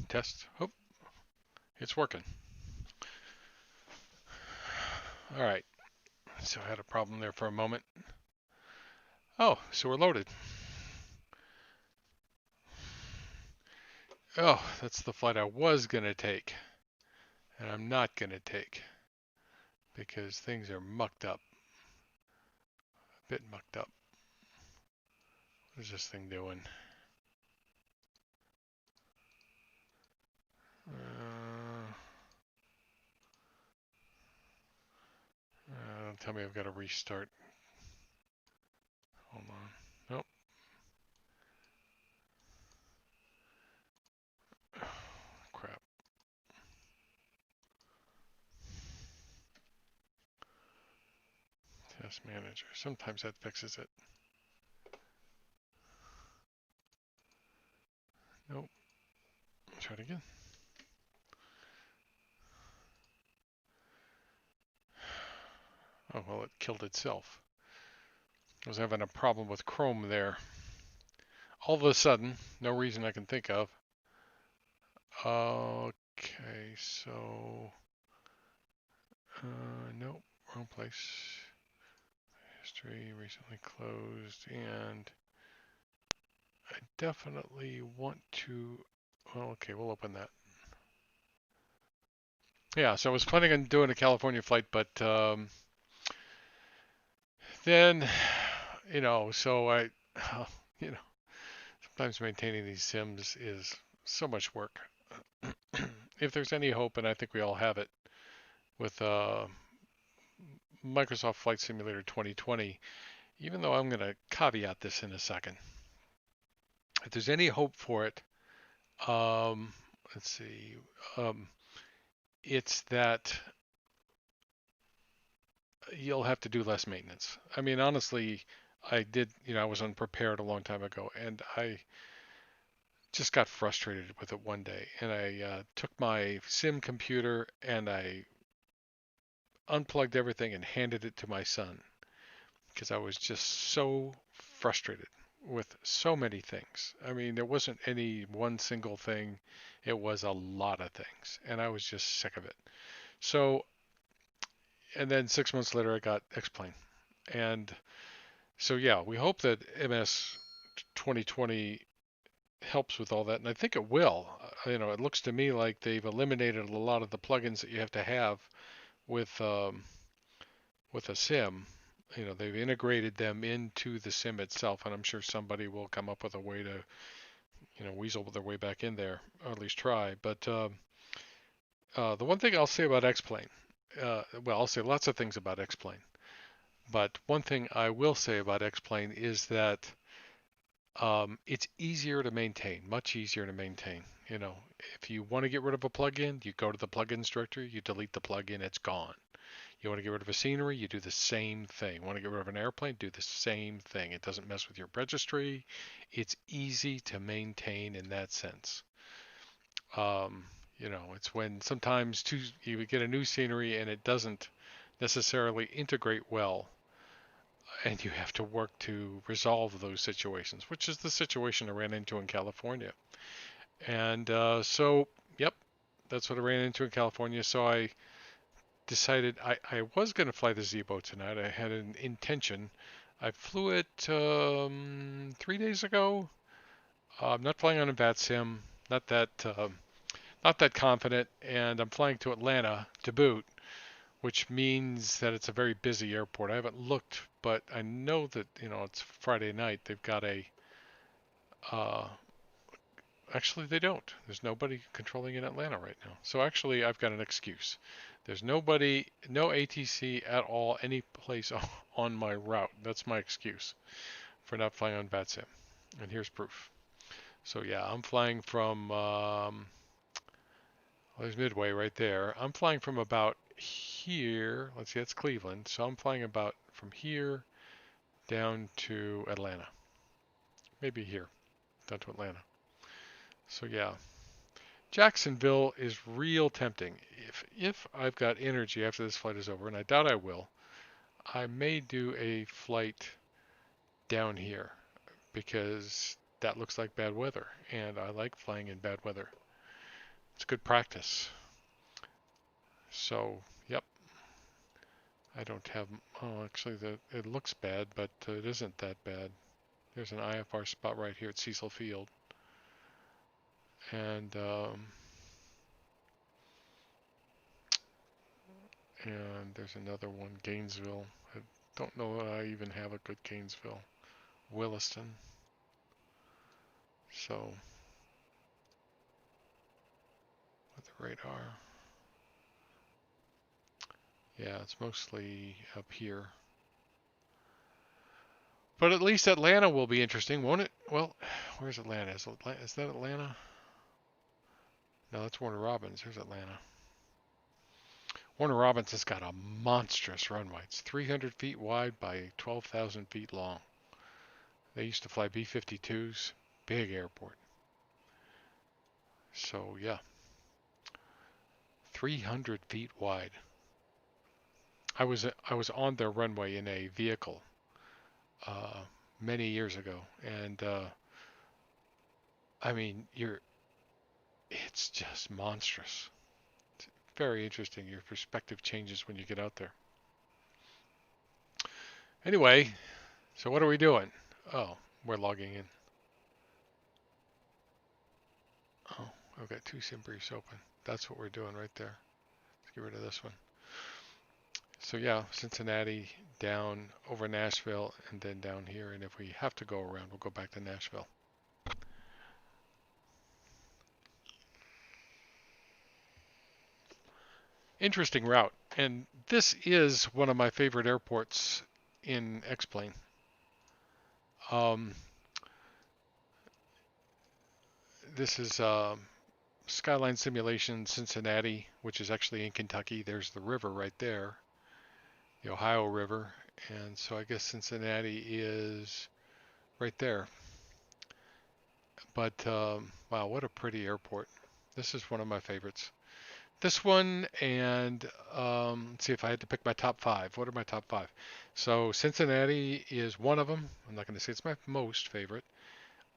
Test. Oh, it's working. All right. So I had a problem there for a moment. Oh, so we're loaded. Oh, that's the flight I was going to take. And I'm not going to take. Because things are mucked up. A bit mucked up. What is this thing doing? Tell me I've got to restart. Hold on. Nope. Crap. Test manager. Sometimes that fixes it. Nope. Try it again. Oh, well, it killed itself. I was having a problem with Chrome there. All of a sudden, no reason I can think of. Okay, so... nope, wrong place. History recently closed, and I definitely want to... Well, okay, we'll open that. Yeah, so I was planning on doing a California flight, but then, so I, you know, sometimes maintaining these sims is so much work. If there's any hope, and I think we all have it, with Microsoft Flight Simulator 2020, even though I'm going to caveat this in a second, if there's any hope for it, let's see, it's that you'll have to do less maintenance. I mean, honestly, I was unprepared a long time ago, and I just got frustrated with it one day, and I took my sim computer and I unplugged everything and handed it to my son because I was just so frustrated with so many things. I mean, there wasn't any one single thing, it was a lot of things, and I was just sick of it. So, and then 6 months later, I got XPlane. And so, yeah, we hope that MS 2020 helps with all that, and I think it will. It looks to me like they've eliminated a lot of the plugins that you have to have with a sim. They've integrated them into the sim itself, and I'm sure somebody will come up with a way to, weasel their way back in there, or at least try. But the one thing I'll say about XPlane, well, I'll say lots of things about XPlane, but one thing I will say about XPlane is that it's easier to maintain, much easier to maintain. If you want to get rid of a plugin, you go to the plugins directory, you delete the plugin, it's gone. You want to get rid of a scenery, you do the same thing. Want to get rid of an airplane, do the same thing. It doesn't mess with your registry. It's easy to maintain in that sense. It's when sometimes you get a new scenery and it doesn't necessarily integrate well, and you have to work to resolve those situations, which is the situation I ran into in California. And yep, that's what I ran into in California. So I decided I was going to fly the Zibo tonight. I had an intention. I flew it 3 days ago. I'm not flying on a VAT sim. Not that confident, and I'm flying to Atlanta to boot, which means that it's a very busy airport. I haven't looked, but I know that it's Friday night. They've got a uh, actually they don't. There's nobody controlling in Atlanta right now. So actually I've got an excuse. There's nobody, no ATC at all, any place on my route. That's my excuse for not flying on VATSIM. And here's proof. So yeah, I'm flying from there's Midway right there. I'm flying from about here. Let's see, that's Cleveland. So I'm flying about from here down to Atlanta. Maybe here, down to Atlanta. So yeah, Jacksonville is real tempting. If I've got energy after this flight is over, and I doubt I will, I may do a flight down here because that looks like bad weather, and I like flying in bad weather. It's good practice. So, yep. I don't have. Oh, actually, it looks bad, but it isn't that bad. There's an IFR spot right here at Cecil Field, and there's another one, Gainesville. I don't know that I even have a good Gainesville. Williston. So, with the radar. Yeah, it's mostly up here. But at least Atlanta will be interesting, won't it? Well, where's Atlanta? Is that Atlanta? No, that's Warner Robins. Here's Atlanta. Warner Robins has got a monstrous runway. It's 300 feet wide by 12,000 feet long. They used to fly B-52s. Big airport. So, yeah. 300 feet wide. I was on their runway in a vehicle many years ago, and I mean, it's just monstrous. It's very interesting. Your perspective changes when you get out there. Anyway, so what are we doing? Oh, we're logging in. Oh, I've got two sim briefs open. That's what we're doing right there. Let's get rid of this one. So yeah, Cincinnati, down over Nashville, and then down here. And if we have to go around, we'll go back to Nashville. Interesting route. And this is one of my favorite airports in XPlane. This is Skyline Simulations, Cincinnati, which is actually in Kentucky. There's the river right there, the Ohio River. And so I guess Cincinnati is right there. But wow, what a pretty airport. This is one of my favorites. This one, and let's see if I had to pick my top five. What are my top five? So Cincinnati is one of them. I'm not going to say it's my most favorite.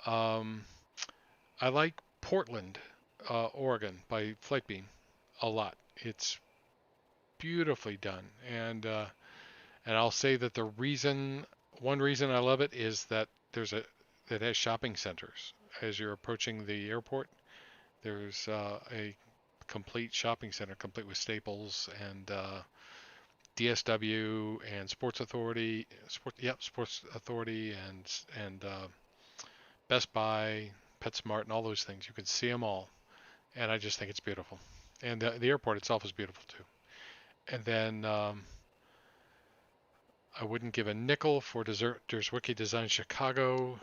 I like Portland, Oregon by Flightbeam a lot. It's beautifully done, and I'll say that one reason I love it is that it has shopping centers. As you're approaching the airport, there's a complete shopping center, complete with Staples and DSW and Sports Authority, Sports Authority and Best Buy, PetSmart, and all those things. You can see them all, and I just think it's beautiful. And the airport itself is beautiful too. And then I wouldn't give a nickel for Derswicki Design Chicago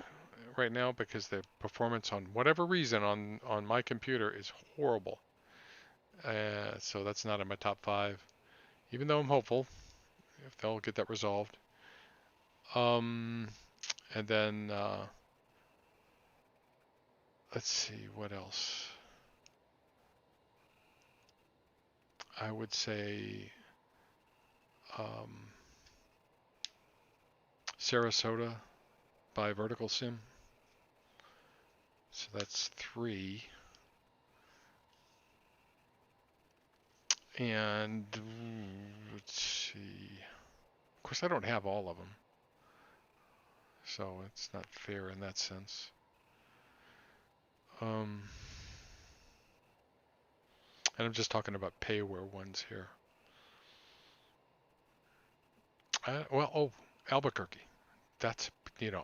right now because the performance on whatever reason on my computer is horrible. So that's not in my top five, even though I'm hopeful if they'll get that resolved. And then let's see what else. I would say Sarasota by Vertical Sim. So that's 3. And let's see. Of course, I don't have all of them, so it's not fair in that sense. And I'm just talking about payware ones here. Albuquerque. That's,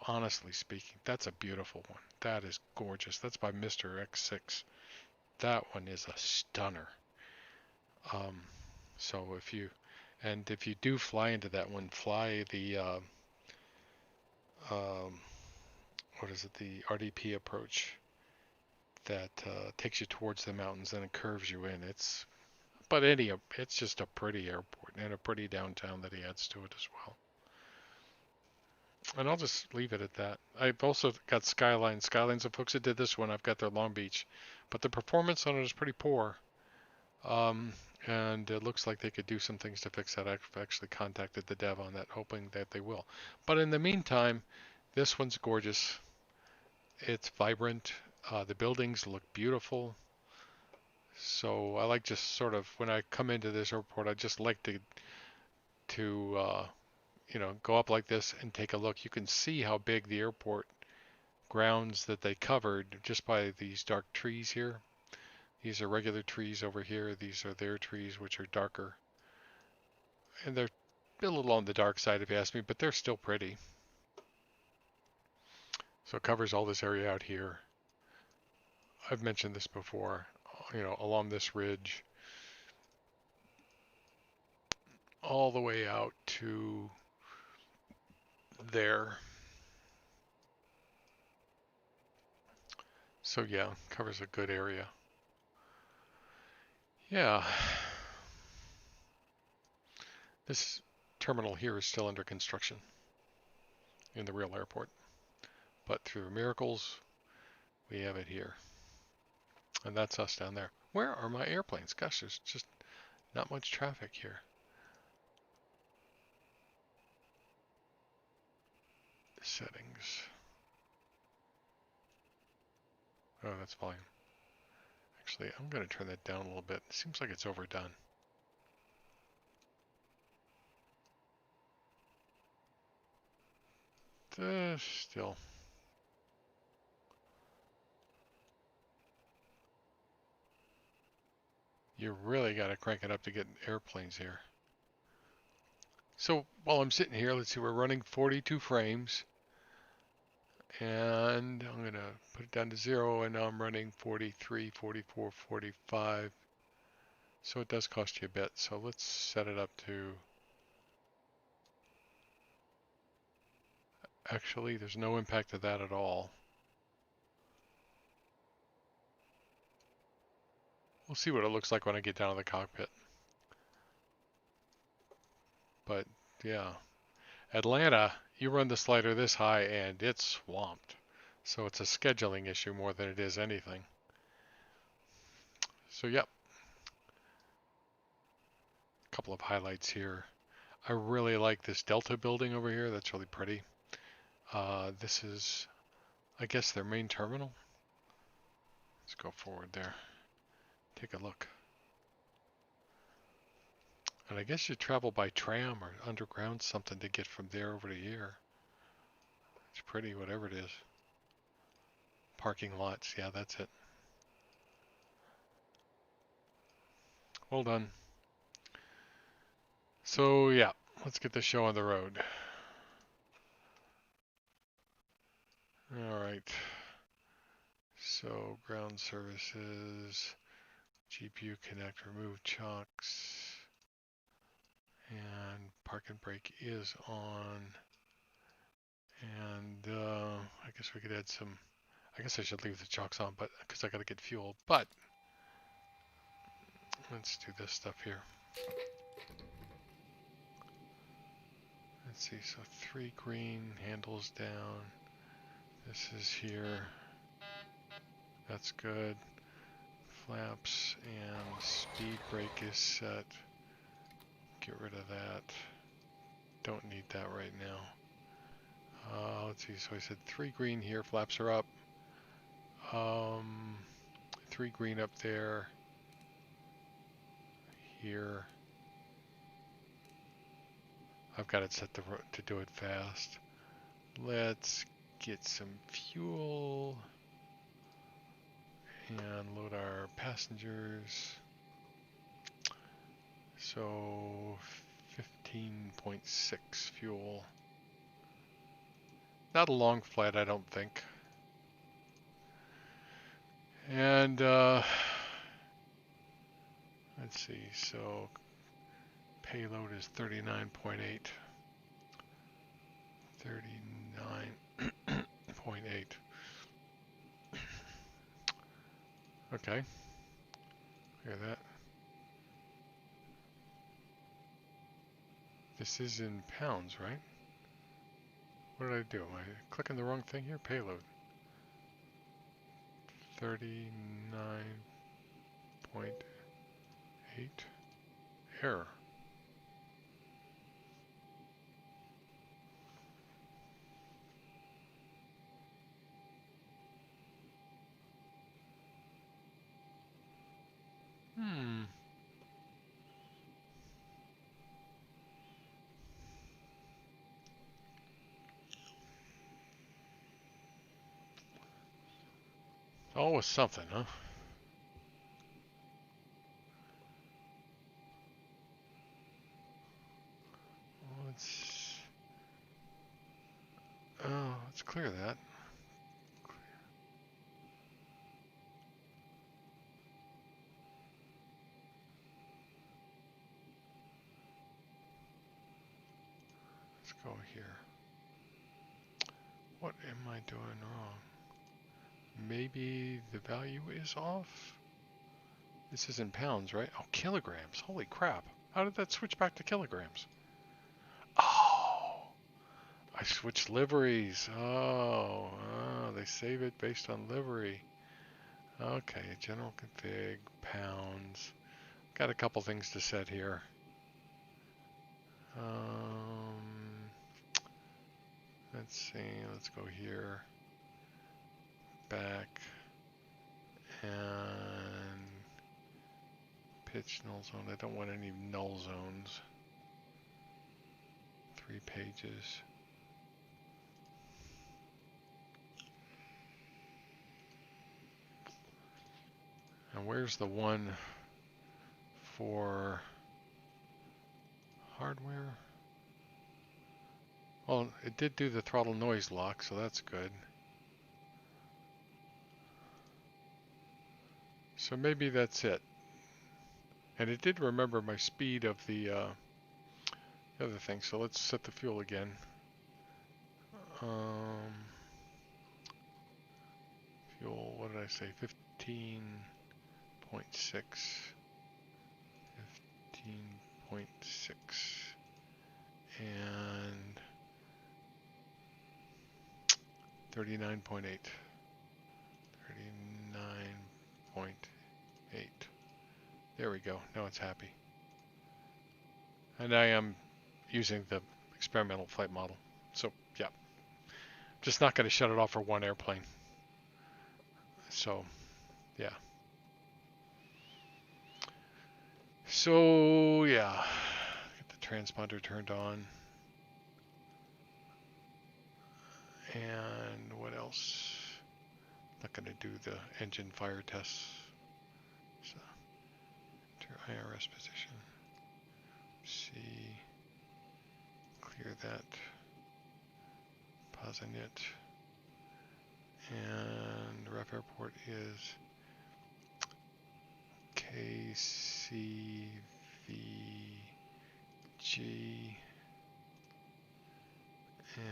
honestly speaking, that's a beautiful one. That is gorgeous. That's by Mr. X6. That one is a stunner. So if you do fly into that one, fly the what is it, the RDP approach that takes you towards the mountains and it curves you in. It's just a pretty airport and a pretty downtown that he adds to it as well. And I'll just leave it at that. I've also got Skyline. Skyline's the folks that did this one. I've got their Long Beach, but the performance on it is pretty poor. And it looks like they could do some things to fix that. I've actually contacted the dev on that, hoping that they will. But in the meantime, this one's gorgeous. It's vibrant. The buildings look beautiful. So I like just sort of when I come into this airport, I just like to go up like this and take a look. You can see how big the airport grounds that they covered just by these dark trees here. These are regular trees over here. These are their trees, which are darker. And they're a little on the dark side if you ask me, but they're still pretty. So it covers all this area out here. I've mentioned this before, along this ridge, all the way out to there. So yeah, covers a good area. Yeah. This terminal here is still under construction in the real airport. But through miracles, we have it here. And that's us down there. Where are my airplanes? Gosh, there's just not much traffic here. Settings. Oh, that's volume. Actually, I'm going to turn that down a little bit. It seems like it's overdone. Still. You really got to crank it up to get airplanes here. So while I'm sitting here, let's see, we're running 42 frames. And I'm going to put it down to 0, and now I'm running 43, 44, 45. So it does cost you a bit. So let's set it up to... Actually, there's no impact of that at all. We'll see what it looks like when I get down to the cockpit. But yeah, Atlanta, you run the slider this high and it's swamped. So it's a scheduling issue more than it is anything. So yep, a couple of highlights here. I really like this Delta building over here. That's really pretty. This is, I guess, their main terminal. Let's go forward there. Take a look. And I guess you travel by tram or underground something to get from there over to here. It's pretty, whatever it is. Parking lots, yeah, that's it. Well done. So yeah, let's get the show on the road. All right. So ground services, GPU connect, remove chocks, and park and brake is on. And I guess we could add some. I guess I should leave the chocks on, but because I got to get fuel. But let's do this stuff here. Let's see. So 3 green, handles down. This is here. That's good. Flaps and speed brake is set. Get rid of that. Don't need that right now. Let's see, so I said 3 green here, flaps are up. 3 green up there. Here. I've got it set to do it fast. Let's get some fuel and load our passengers. So 15.6 fuel. Not a long flight, I don't think. And let's see, so payload is 39.8. 39.8. Okay. Hear that. This is in pounds, right? What did I do? Am I clicking the wrong thing here? Payload. 39.8. Error. Always something, huh? Let's clear that. Let's go here. What am I doing wrong? Maybe the value is off? This is in pounds, right? Oh, kilograms. Holy crap. How did that switch back to kilograms? Oh, I switched liveries. Oh, they save it based on livery. Okay, general config, pounds. Got a couple things to set here. Let's see, let's go here, back, and pitch null zone. I don't want any null zones. 3 pages. And where's the one for hardware? Well, it did do the throttle noise lock, so that's good. So maybe that's it. And it did remember my speed of the other thing, so let's set the fuel again. Fuel, what did I say? 15.6. 15.6. And 39.8. 39.8. There we go. Now it's happy. And I am using the experimental flight model. So, yeah. Just not going to shut it off for one airplane. So, yeah. So, yeah. Get the transponder turned on. And what else? Not going to do the engine fire tests. So, enter IRS position. C. Clear that. Pause init. And ref airport is KCVG. And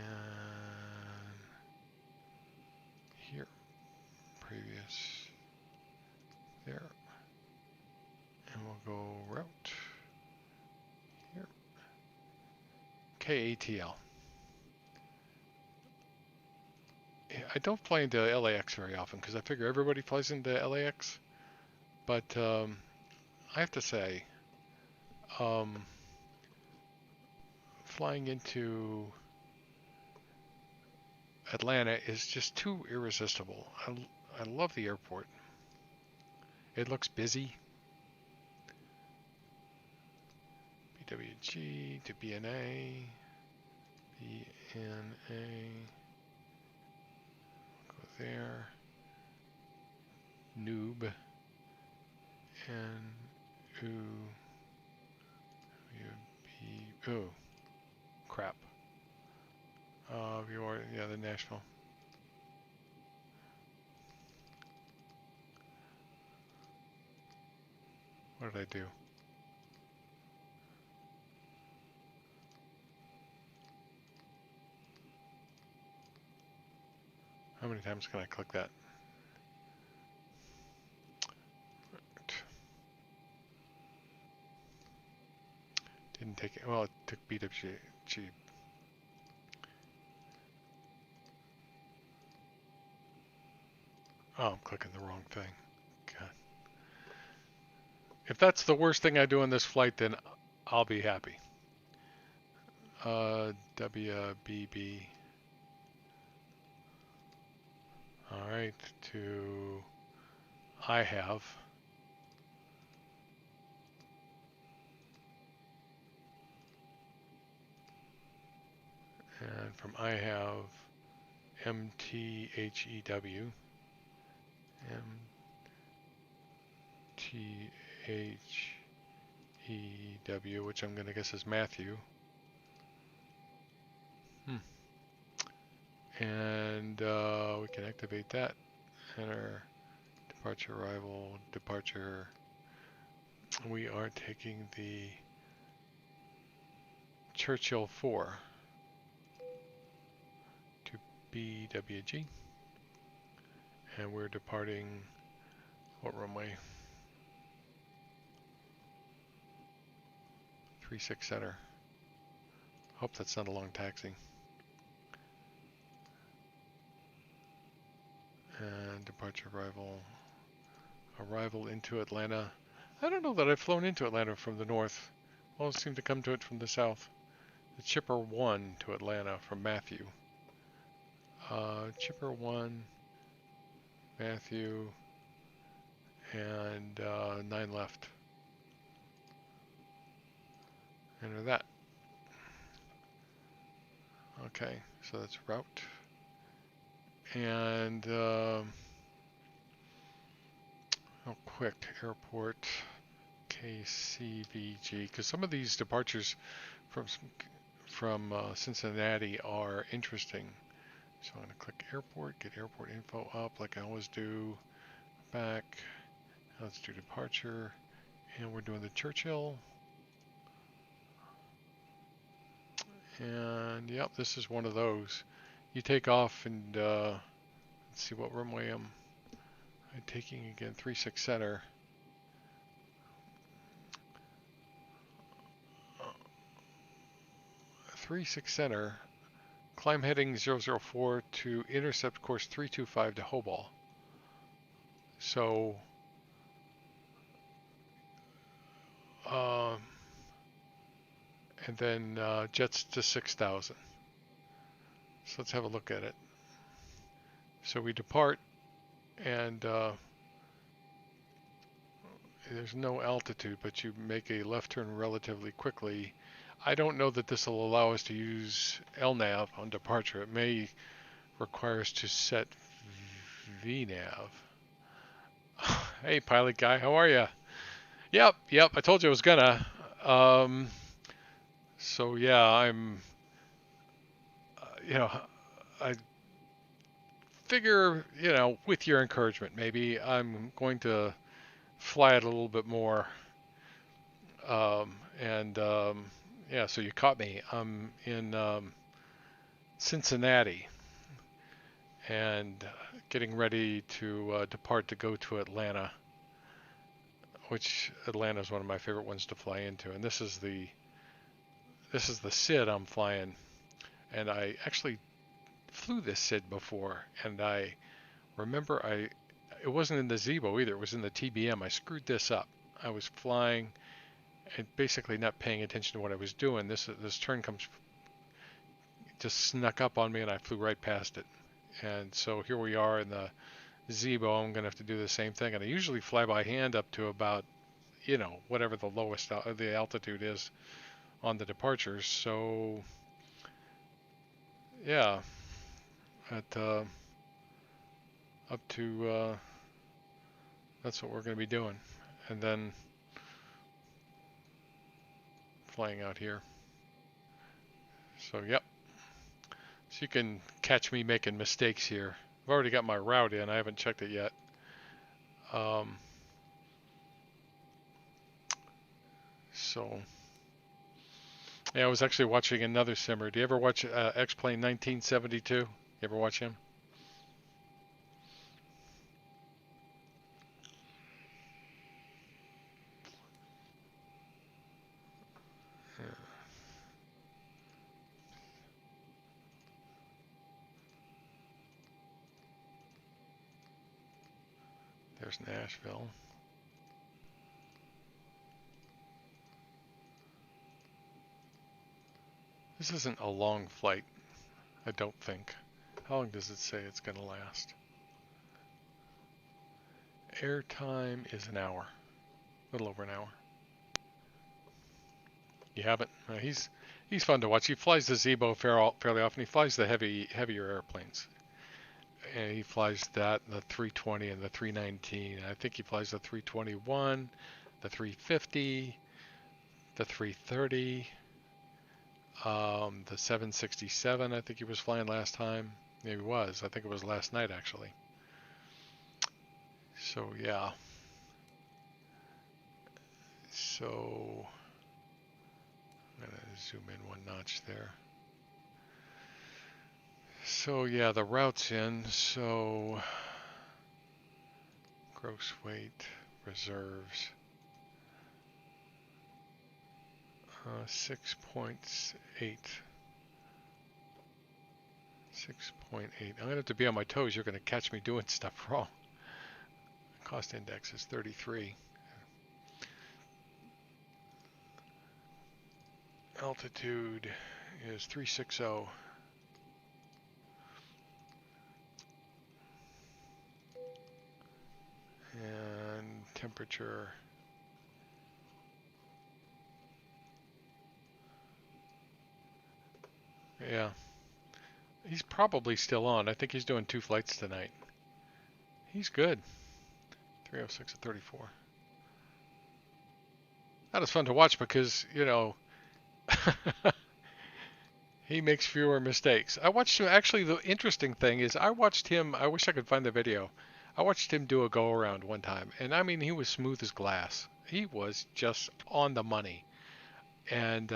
here, previous, there, and we'll go route, here, KATL. I don't fly into LAX very often because I figure everybody flies into LAX, but I have to say, flying into Atlanta is just too irresistible. I love the airport. It looks busy. BWG to BNA. BNA. Go there. Noob. Oh, crap. Yeah, the national. What did I do? How many times can I click that? Didn't take it. Well, it took BWG. Oh, I'm clicking the wrong thing. God. If that's the worst thing I do on this flight, then I'll be happy. WBB. All right, to I have. And from I have MTHEW. MTHEW, which I'm going to guess is Matthew. And we can activate that. Enter departure, arrival, departure. We are taking the Churchill 4 to BWG. And we're departing, what runway? 36 center. Hope that's not a long taxi. And departure, arrival into Atlanta. I don't know that I've flown into Atlanta from the north. All seem to come to it from the south. The Chipper 1 to Atlanta from Matthew. Chipper 1, Matthew, and 9 left. Enter that. Okay, so that's route. And real quick, airport KCVG, because some of these departures from Cincinnati are interesting. So I'm going to click airport, get airport info up like I always do. Back. Let's do departure. And we're doing the Churchill. And yep, this is one of those. You take off and let's see what runway I'm taking again. 36 center. Climb heading 004 to intercept course 325 to Hoball. So and then jets to 6,000. So let's have a look at it. So we depart, and there's no altitude, but you make a left turn relatively quickly. I don't know that this will allow us to use LNAV on departure. It may require us to set VNAV. Hey, pilot guy, how are you? Yep, I told you I was gonna. So yeah, I'm, I figure, with your encouragement, maybe I'm going to fly it a little bit more. Yeah, so you caught me. I'm in Cincinnati and getting ready to depart to go to Atlanta, which Atlanta is one of my favorite ones to fly into. And this is the SID I'm flying, and I actually flew this SID before, and I remember it wasn't in the Zibo either. It was in the TBM. I screwed this up. I was flying and basically not paying attention to what I was doing. This turn just snuck up on me, and I flew right past it. And so here we are in the Zibo. I'm going to have to do the same thing. And I usually fly by hand up to about, whatever the lowest the altitude is on the departures. So yeah, at up to that's what we're going to be doing, and then flying out here. So yep, so you can catch me making mistakes here. I've already got my route in. I haven't checked it yet. So yeah, I was actually watching another simmer. Do you ever watch XPlane 1972? You ever watch him? There's Nashville. This isn't a long flight, I don't think. How long does it say it's going to last? Airtime is an hour, a little over an hour. You haven't? He's fun to watch. He flies the Zibo fairly often. He flies the heavier airplanes. and he flies that, and the 320 and the 319. I think he flies the 321, the 350, the 330, the 767. I think he was flying last time. Maybe he was. I think it was last night actually. So yeah. So I'm gonna zoom in one notch there. So yeah, the route's in. So gross weight, reserves, 6.8. 6.8. I'm gonna have to be on my toes. You're gonna catch me doing stuff wrong. Cost index is 33. Altitude is 360. And temperature, yeah, he's probably still on. I think he's doing 2 flights tonight. He's good. 306 at 34. That is fun to watch because, you know, he makes fewer mistakes. I watched him. Actually, the interesting thing is I watched him. I wish I could find the video. I watched him do a go around one time, and I mean, he was smooth as glass. He was just on the money, and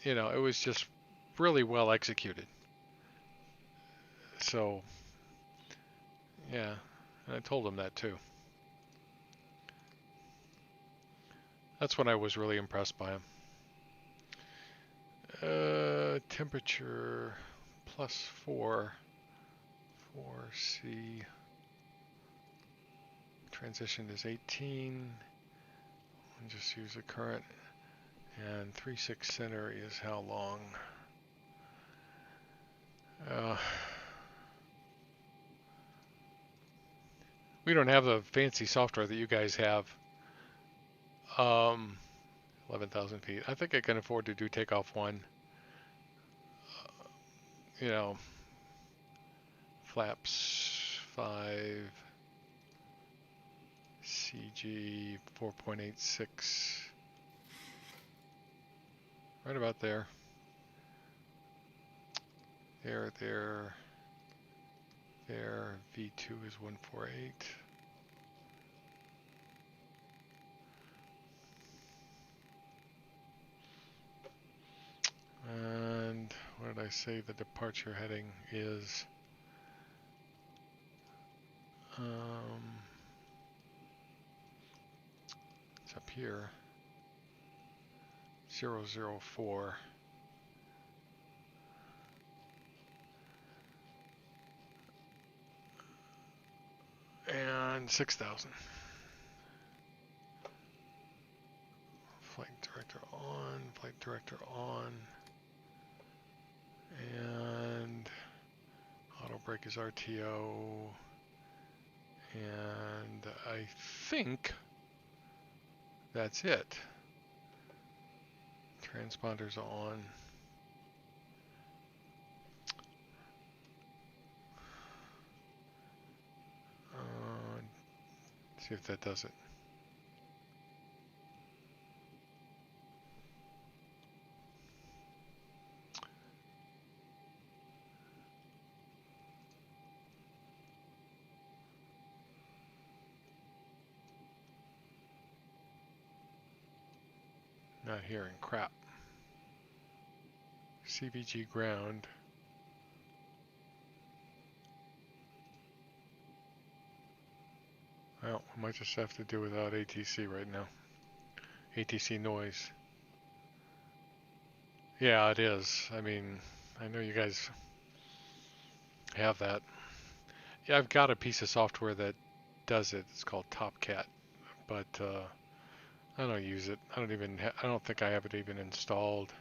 you know, it was just really well executed. So yeah, and I told him that too. That's when I was really impressed by him. Temperature +4, 4C. Transition is 18. I'll just use the current. And 3.6 center is how long? We don't have the fancy software that you guys have. 11,000 feet. I think I can afford to do takeoff 1. You know, flaps 5, CG 4.86. Right about there. There. V2 is 148. And what did I say the departure heading is? It's up here. 004. And 6,000. Flight director on. And auto brake is RTO. And I think that's it. Transponders on. See if that does it. Not hearing crap. CVG ground. Well, we might just have to do without ATC right now. ATC noise. Yeah, it is. I mean, I know you guys have that. Yeah, I've got a piece of software that does it. It's called TopCat, but I don't use it. I don't think I have it even installed.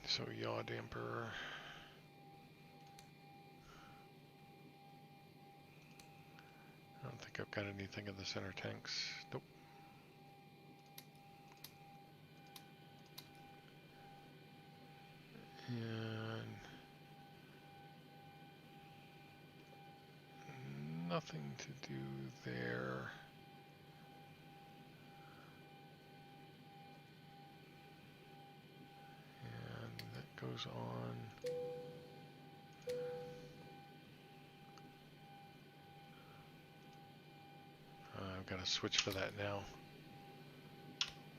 So yaw damper. I don't think I've got anything in the center tanks. Nope. And nothing to do there. And that goes on. I've got to switch for that now.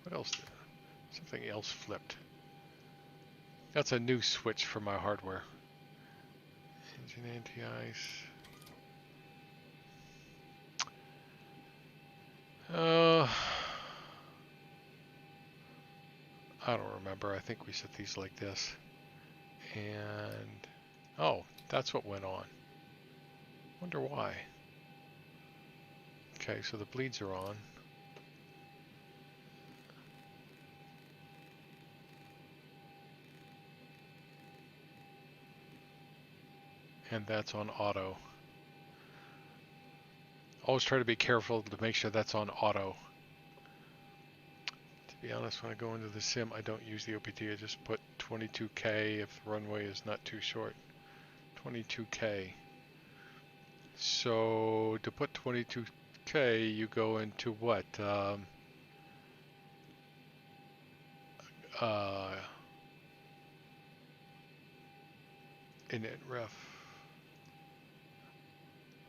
What else? Something else flipped. That's a new switch for my hardware. Engine anti-ice. I don't remember. I think we set these like this. And, oh, that's what went on. Wonder why. Okay, so the bleeds are on. And that's on auto. Always try to be careful to make sure that's on auto. To be honest, when I go into the sim, I don't use the OPT. I just put 22K if the runway is not too short. 22K. So to put 22K, you go into what? Init ref.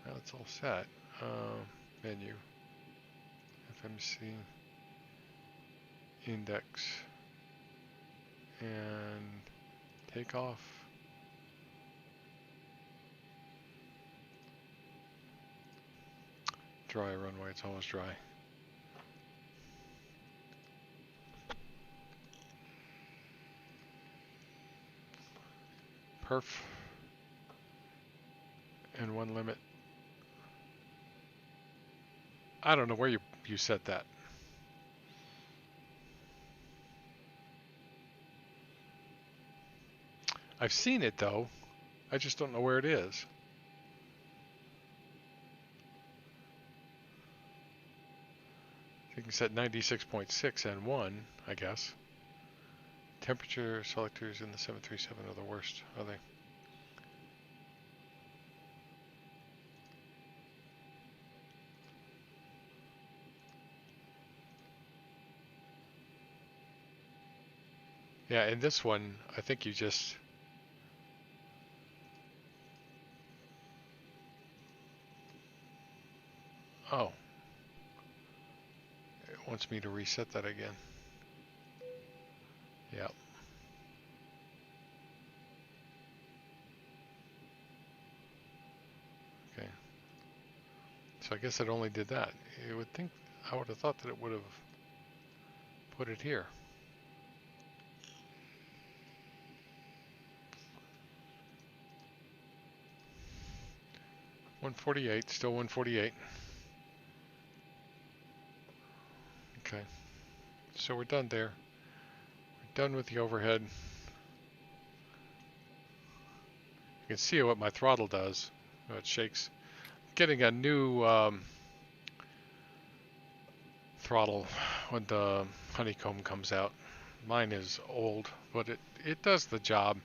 Now it's all set. Menu. FMC. Index. And takeoff. Dry runway, it's almost dry. Perf. And one limit. I don't know where you set that. I've seen it though. I just don't know where it is. You can set 96.6 and 1, I guess. Temperature selectors in the 737 are the worst, are they? Yeah, in this one, I think you just... Oh. It wants me to reset that again. Yeah. Okay. So I guess it only did that. You would think, I would have thought that it would have put it here. $148, still $148. Okay. So we're done there. We're done with the overhead. You can see what my throttle does. Oh, it shakes. Getting a new throttle when the honeycomb comes out. Mine is old, but it does the job.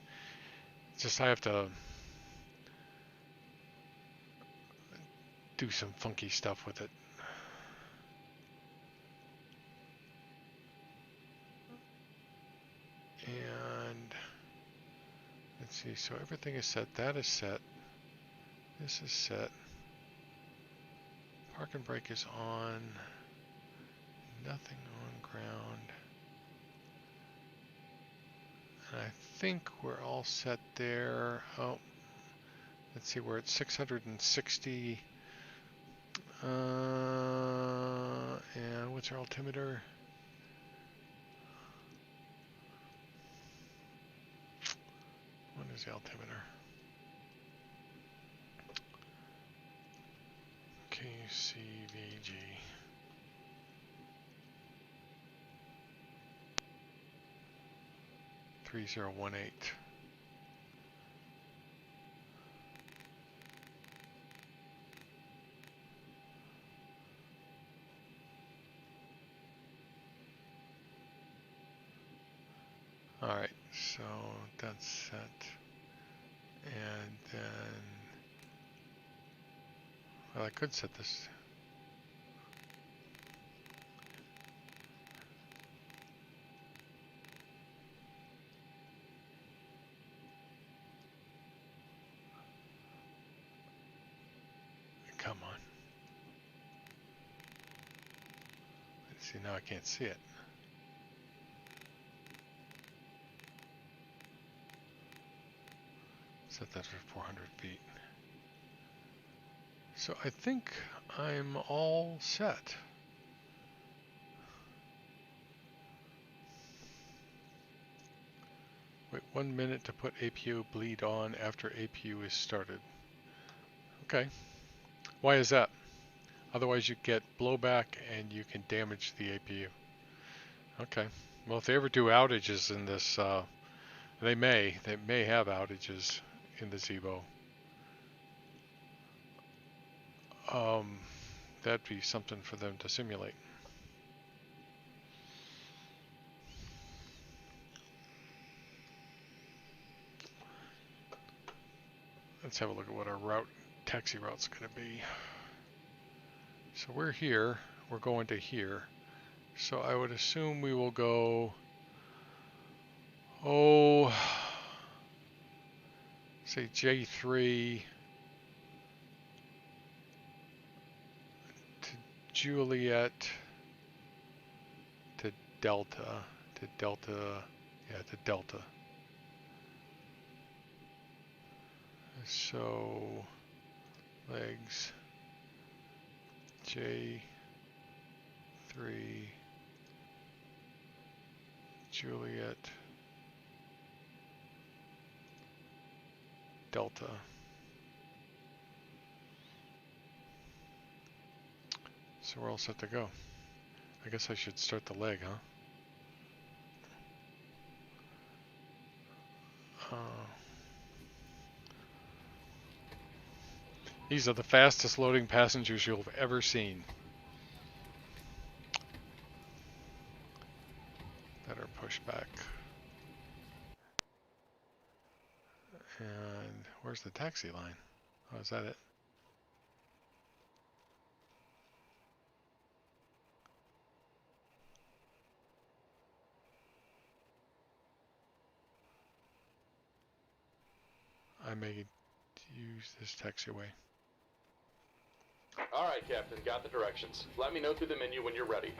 It's just I have to do some funky stuff with it. And let's see, so everything is set. That is set. This is set. Park and brake is on. Nothing on ground. And I think we're all set there. Oh, let's see, we're at 660. And what's our altimeter? What is the altimeter? KCVG. $3018. All right, so that's set. And then Well, I could set this. Come on. Let's see, now I can't see it. Set that for 400 feet. So I think I'm all set. Wait 1 minute to put APU bleed on after APU is started. Okay. Why is that? Otherwise you get blowback and you can damage the APU. Okay. Well, if they ever do outages in this, they may have outages in the Zibo. That'd be something for them to simulate. Let's have a look at what our taxi route's going to be. So we're here, we're going to here. So I would assume we will go, say J3 to Juliet to Delta, yeah, to Delta. So legs J3 Juliet Delta. So we're all set to go. I guess I should start the leg, huh? These are the fastest loading passengers you'll have ever seen. Better push back. And where's the taxi line? Oh, is that it? I may use this taxiway. All right, Captain. Got the directions. Let me know through the menu when you're ready.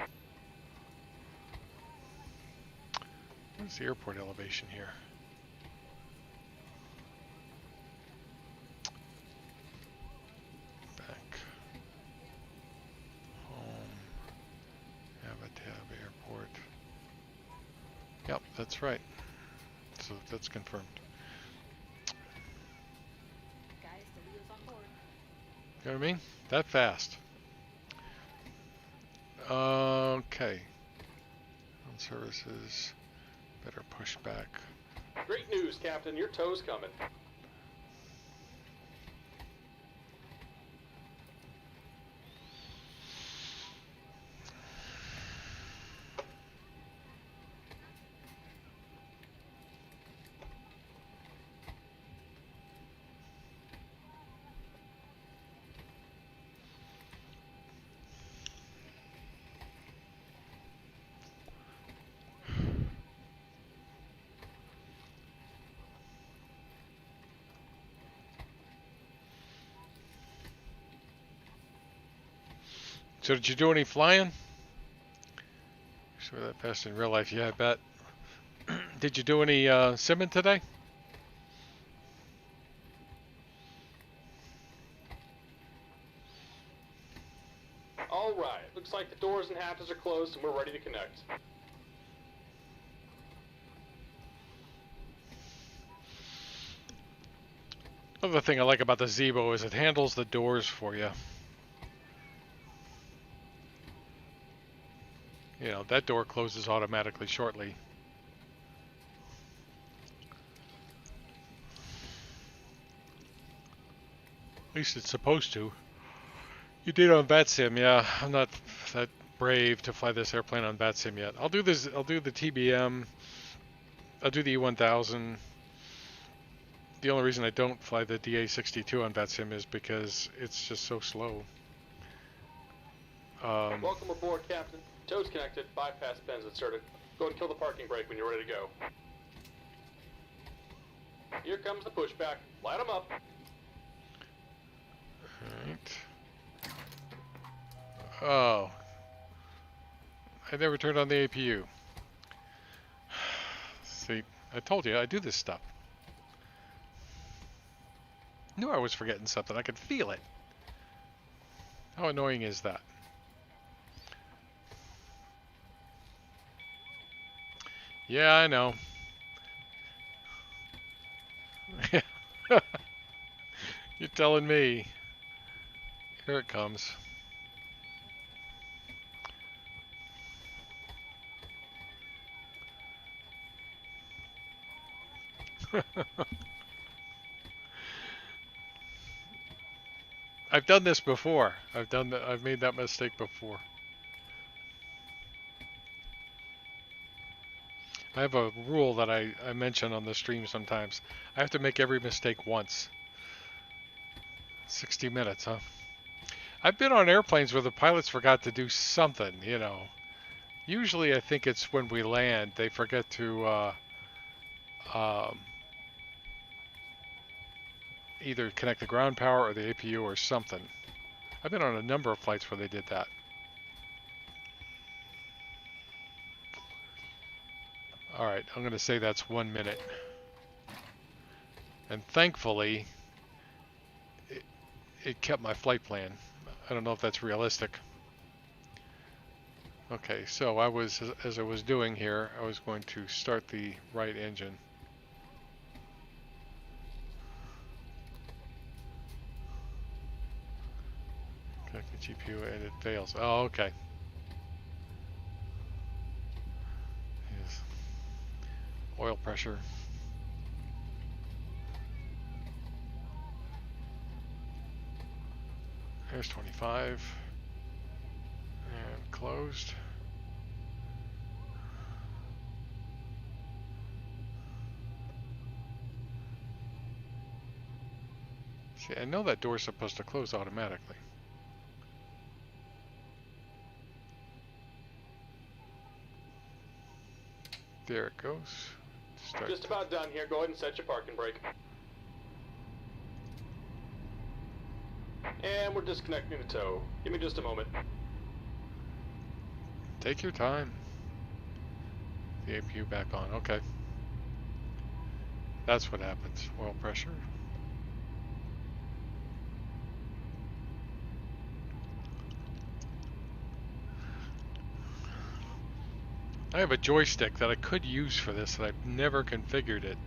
What's the airport elevation here? Back. Home. Availab Airport. Yep, that's right. So that's confirmed. You know what I mean? That fast. Okay. On services. Better push back. Great news, Captain. Your tow's coming. So did you do any flying? Sure that fast in real life, yeah, I bet. Did you do any simming today? All right. Looks like the doors and hatches are closed and we're ready to connect. Another thing I like about the Zibo is it handles the doors for you. You know, that door closes automatically shortly. At least it's supposed to. You did on VATSIM, yeah. I'm not that brave to fly this airplane on VATSIM yet. I'll do this. I'll do the TBM. I'll do the E1000. the only reason I don't fly the DA62 on VetSim is because it's just so slow. Welcome aboard, Captain. Tow's connected. Bypass pins inserted. Go and kill the parking brake when you're ready to go. Here comes the pushback. Light them up. Alright. Oh. I never turned on the APU. See, I told you I do this stuff. Knew I was forgetting something. I could feel it. How annoying is that? Yeah, I know. You're telling me. Here it comes. I've done this before. I've made that mistake before. I have a rule that I mention on the stream sometimes. I have to make every mistake once. 60 minutes, huh? I've been on airplanes where the pilots forgot to do something, you know. Usually I think it's when we land, they forget to either connect the ground power or the APU or something. I've been on a number of flights where they did that. Alright, I'm going to say that's 1 minute. And thankfully, it kept my flight plan. I don't know if that's realistic. Okay, so as I was doing here, I was going to start the right engine. Connect the GPU and it fails. Oh, okay. Yes. Oil pressure. There's 25. And closed. See, I know that door's supposed to close automatically. There it goes. Start. Just about done here. Go ahead and set your parking brake. And we're disconnecting the tow. Give me just a moment. Take your time. The APU back on. Okay. That's what happens. Oil pressure. I have a joystick that I could use for this, and I've never configured it.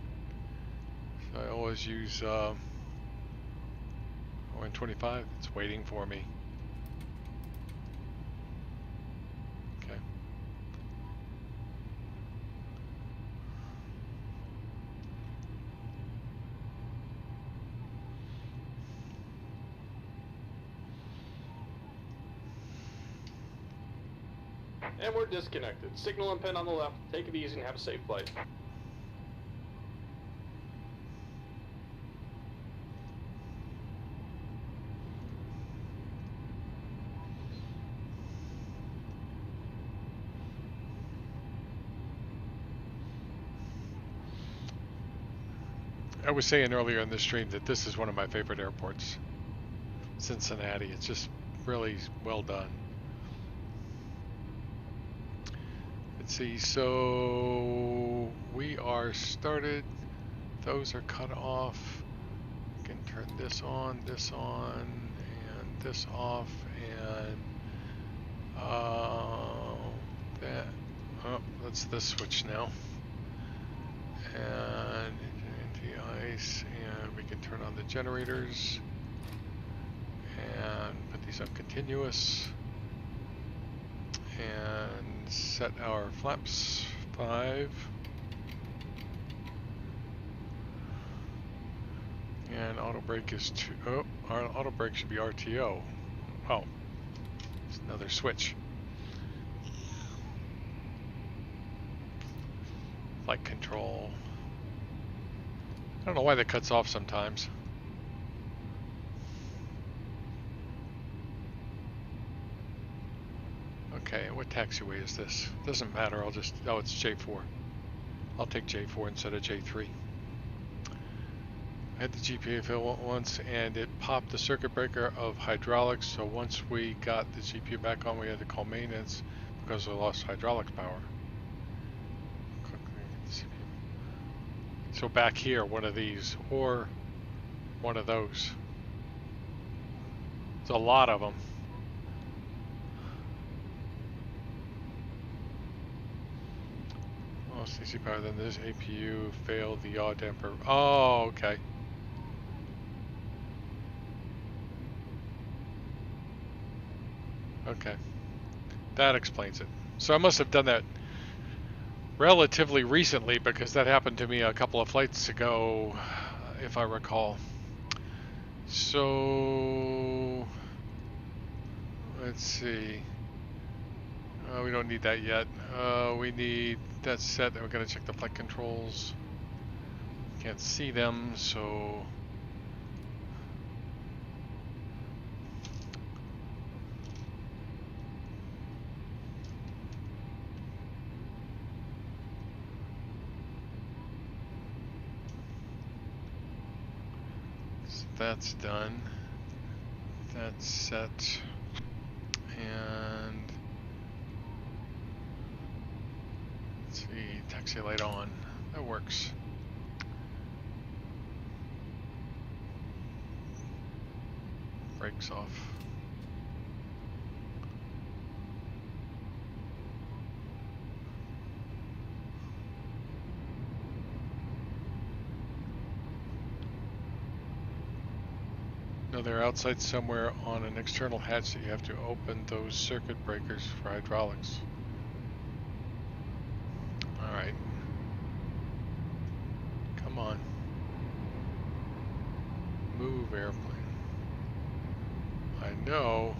So I always use 125. It's waiting for me. Okay. And we're disconnected. Signal and pin on the left. Take it easy and have a safe flight. I was saying earlier in the stream that this is one of my favorite airports. Cincinnati. It's just really well done. Let's see, so we are started. Those are cut off. We can turn this on, and this off, and that. Oh, that's this switch now. And anti-ice, and we can turn on the generators and put these on continuous and set our flaps 5 and auto brake is 2. Oh, our auto brake should be RTO. Oh, it's another switch. Flight control. I don't know why that cuts off sometimes. Okay, what taxiway is this? Doesn't matter, I'll just, oh, it's J4. I'll take J4 instead of J3. I had the GPU fail once and it popped the circuit breaker of hydraulics, so once we got the GPU back on we had to call maintenance because we lost hydraulics power. So back here, one of these or one of those. There's a lot of them. Oh, CC power, then this APU failed the yaw damper. Oh, okay. Okay. That explains it. So I must have done that relatively recently because that happened to me a couple of flights ago, if I recall. So let's see. We don't need that yet. We need that set, and we're going to check the flight controls. Can't see them, so that's done. That's set. And let's see, taxi light on. That works. Brakes off. No, they're outside somewhere on an external hatch that you have to open those circuit breakers for hydraulics. Alright. Come on. Move, airplane. I know.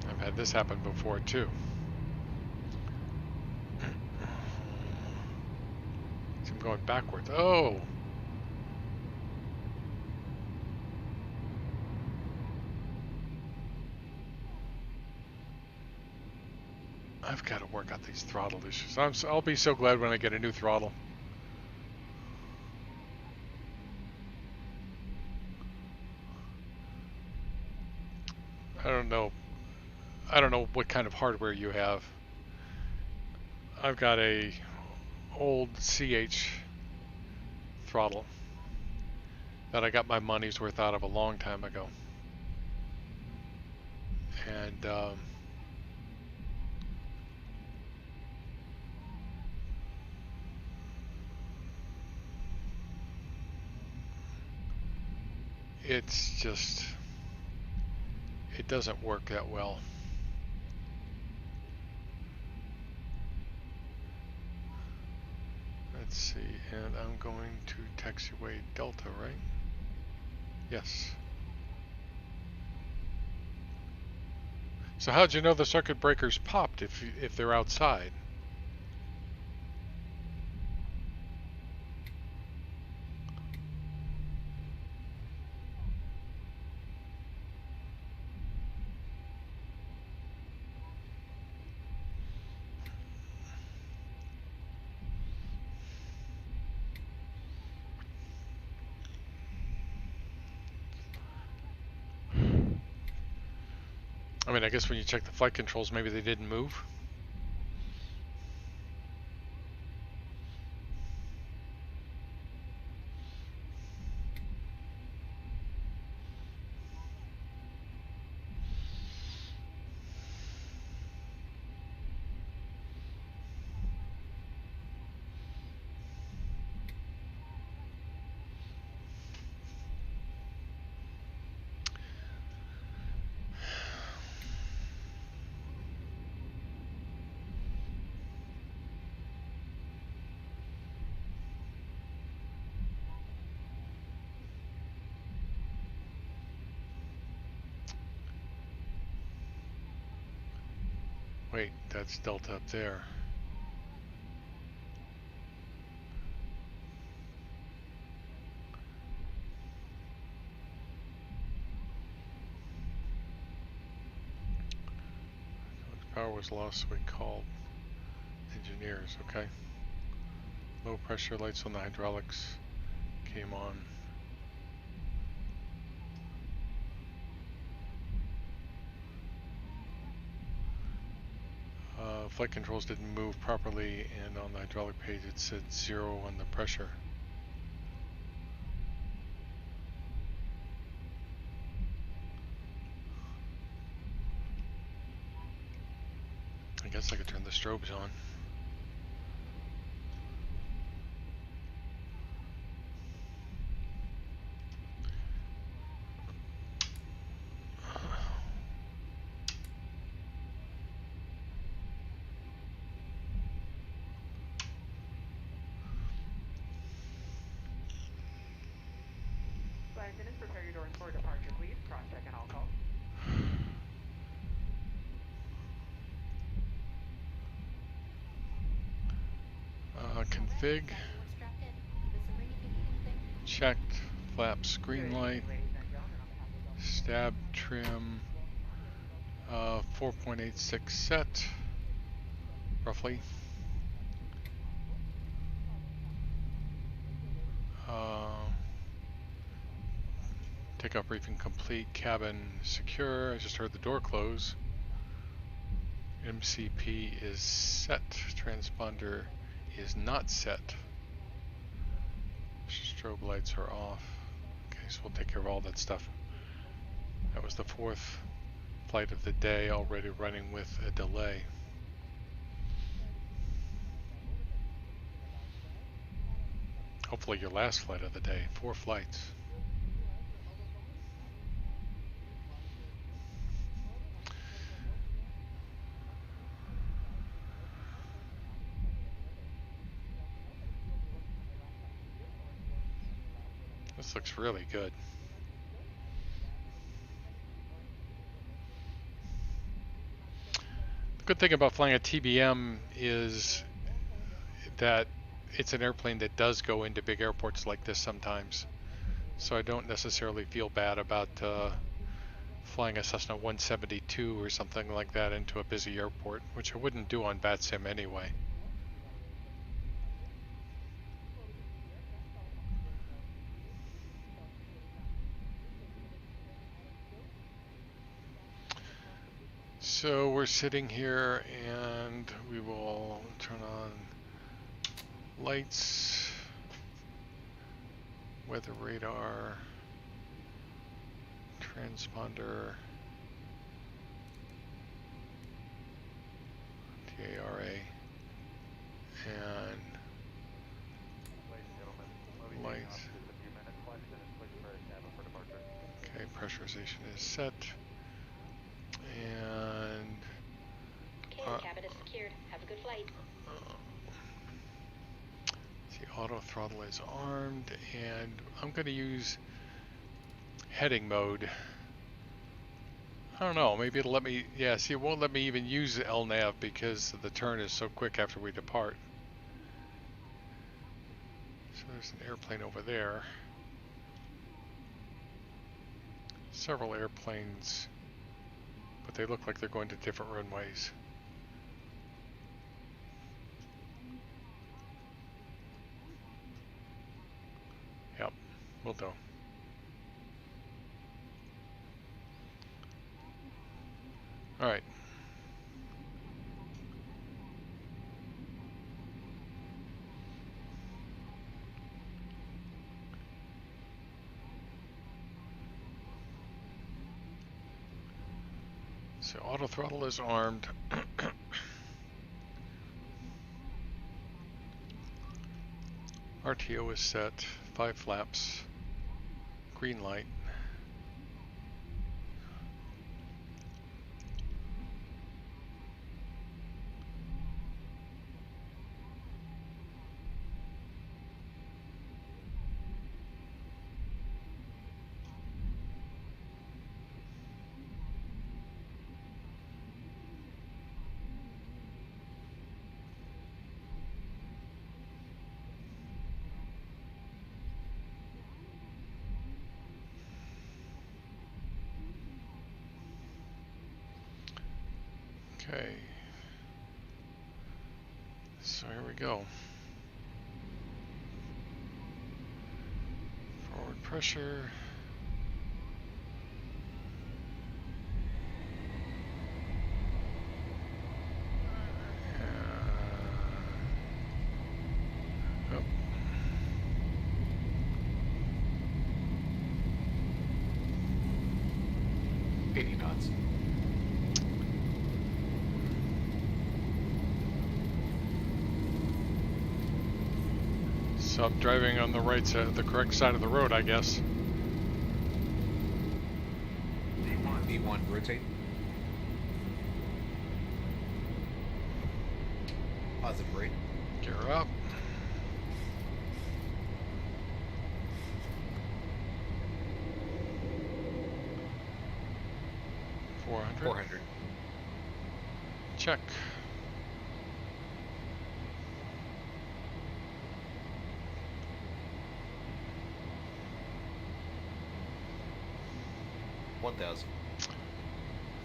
I've had this happen before too. I'm going backwards. Oh! I've got to work out these throttle issues. I'll be so glad when I get a new throttle. I don't know what kind of hardware you have. I've got a old CH throttle that I got my money's worth out of a long time ago. And it's just, it doesn't work that well. Let's see, and I'm going to taxiway Delta, right? Yes. So how'd you know the circuit breakers popped if they're outside? I mean, I guess when you check the flight controls, maybe they didn't move. Wait, that's Delta up there. Power was lost, so we called engineers. Okay. Low pressure lights on the hydraulics came on. Flight controls didn't move properly, and on the hydraulic page it said 0 on the pressure. I guess I could turn the strobes on. Prepare your doors for departure, please. Cross-check and all calls. Config. Checked. Flaps green light. Stab trim. 4.86 set. Roughly. Takeoff briefing complete. Cabin secure. I just heard the door close. MCP is set. Transponder is not set. Strobe lights are off. Okay, so we'll take care of all that stuff. That was the 4th flight of the day, already running with a delay. Hopefully your last flight of the day. 4 flights. This looks really good. The good thing about flying a TBM is that it's an airplane that does go into big airports like this sometimes. So I don't necessarily feel bad about flying a Cessna 172 or something like that into a busy airport, which I wouldn't do on VATSIM anyway. So we're sitting here and we will turn on lights, weather radar, transponder, TARA, and lights. Okay, pressurization is set. And cabin is secured. Have a good flight. See, auto throttle is armed, and I'm going to use heading mode. I don't know, maybe it'll let me, yeah, see, it won't let me even use LNAV because the turn is so quick after we depart. So there's an airplane over there. Several airplanes, but they look like they're going to different runways. Yep, will do. All right. So auto throttle is armed. RTO is set, 5 flaps, green light. Okay. So here we go. Forward pressure. Oh. 80 knots. So I'm driving on the right side, the correct side of the road, I guess. V1, rotate. Positive rate. Gear up. $400. 400. Check. $1,000.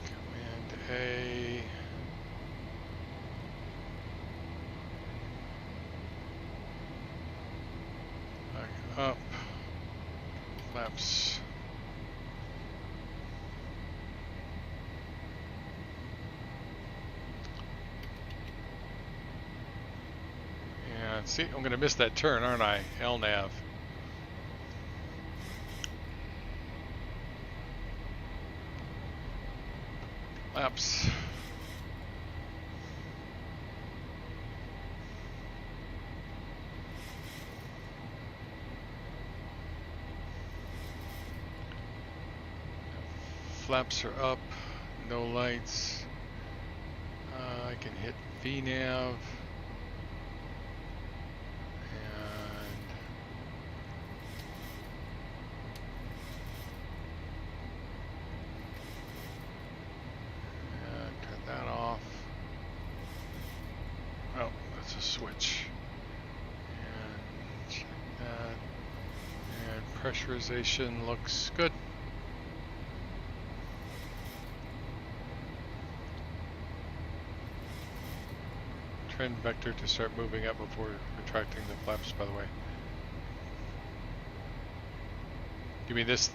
Command A. Back up. Flaps. And see, I'm going to miss that turn, aren't I? LNAV. Laps. Flaps are up. No lights. I can hit VNAV. And turn that off. Oh, that's a switch. And check that. And pressurization looks good. Trend vector to start moving up before retracting the flaps, by the way. You mean this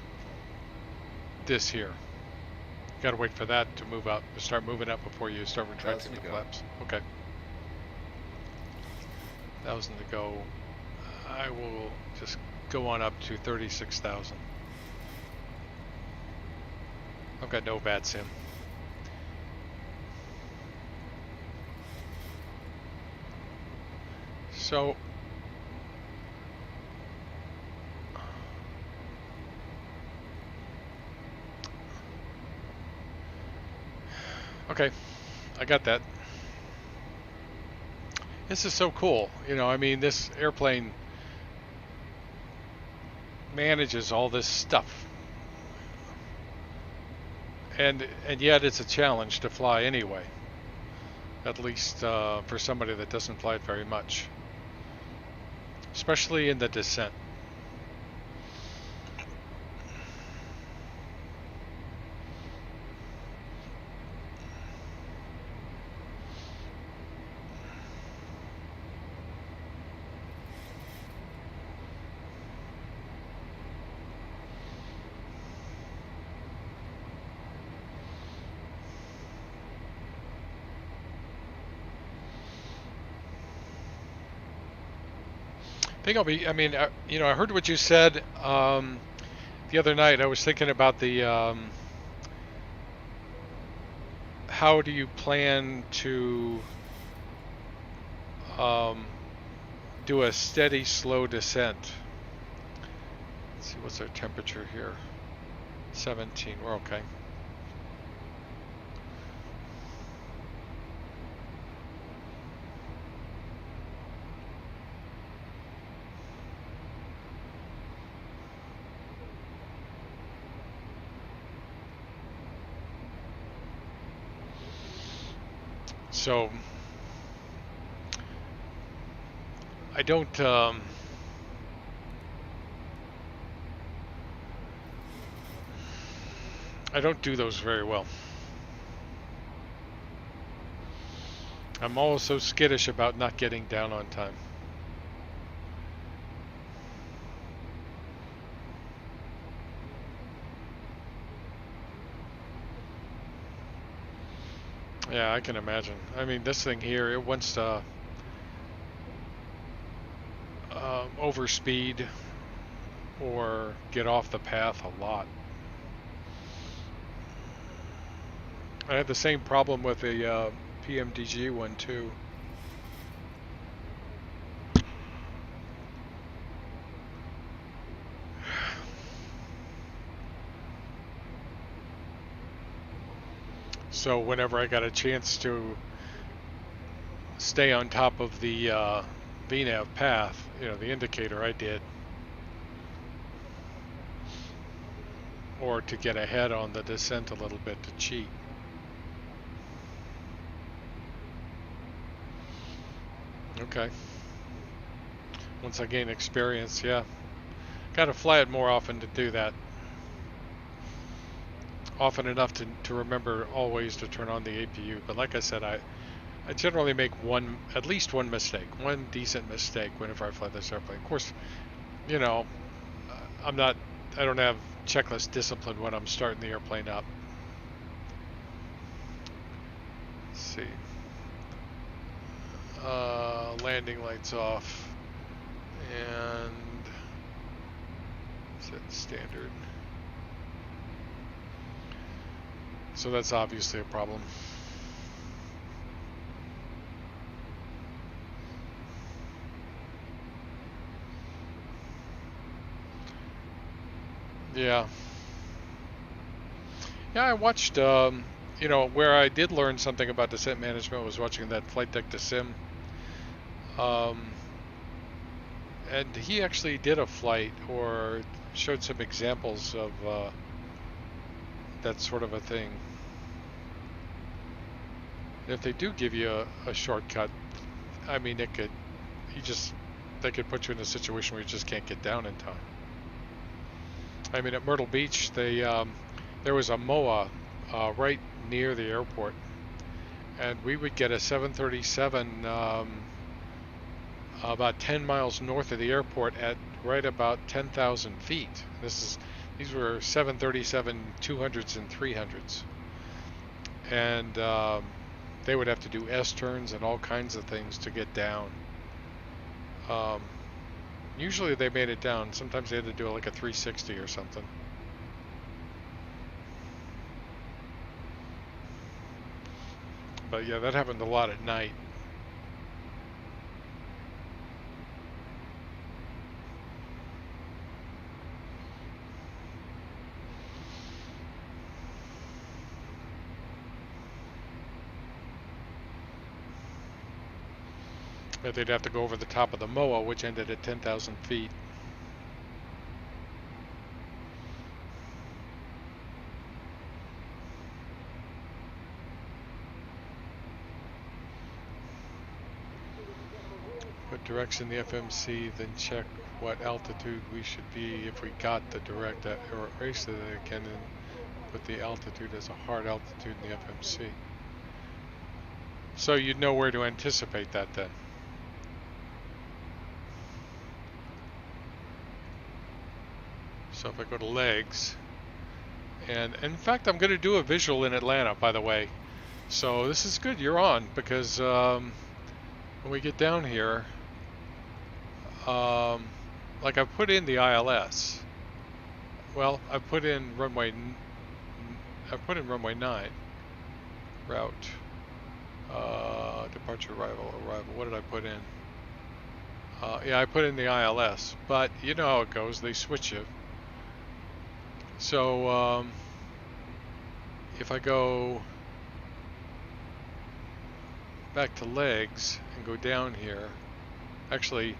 here? You gotta wait for that to move up, to start moving up before you start retracting the 1,000 to go. flaps. Okay. 1,000 to go. I will just go on up to 36,000. I've got no bad sim. So okay, I got that. This is so cool. You know, I mean, this airplane manages all this stuff. And yet it's a challenge to fly anyway. At least for somebody that doesn't fly it very much. Especially in the descent. I think I'll be, I mean, you know, I heard what you said the other night. I was thinking about the, how do you plan to do a steady, slow descent? Let's see, what's our temperature here? 17, we're okay. So I don't do those very well. I'm always so skittish about not getting down on time. Yeah, I can imagine. I mean, this thing here, it wants to overspeed or get off the path a lot. I had the same problem with the PMDG one too. So whenever I got a chance to stay on top of the VNAV path, you know, the indicator, I did. Or to get ahead on the descent a little bit to cheat. Okay. Once I gain experience, yeah. Gotta fly it more often to do that. Often enough to remember always to turn on the APU. But like I said, I generally make at least one mistake, one decent mistake whenever I fly this airplane. Of course, you know, I don't have checklist discipline when I'm starting the airplane up. Let's see. Landing lights off and set standard. So that's obviously a problem. Yeah. Yeah, I watched, you know, where I did learn something about descent management was watching that Flight Deck to Sim. And he actually did a flight or showed some examples of that sort of a thing. If they do give you a shortcut, I mean, they could put you in a situation where you just can't get down in time. I mean, at Myrtle Beach, there was a MOA right near the airport, and we would get a 737 about 10 miles north of the airport at right about 10,000 feet. These were 737 200s and 300s, and they would have to do S-turns and all kinds of things to get down. Usually they made it down. Sometimes they had to do like a 360 or something. But yeah, that happened a lot at night. But they'd have to go over the top of the MOA, which ended at 10,000 feet. Put directs in the FMC, then check what altitude we should be if we got the direct race that again, and put the altitude as a hard altitude in the FMC. So you'd know where to anticipate that then. So if I go to legs, and in fact I'm going to do a visual in Atlanta, by the way. So this is good, you're on, because when we get down here, like I put in the ILS. Well, I put in runway 9 route, departure, arrival. What did I put in? Yeah, I put in the ILS, but you know how it goes. They switch you. So if I go back to legs and go down here, actually,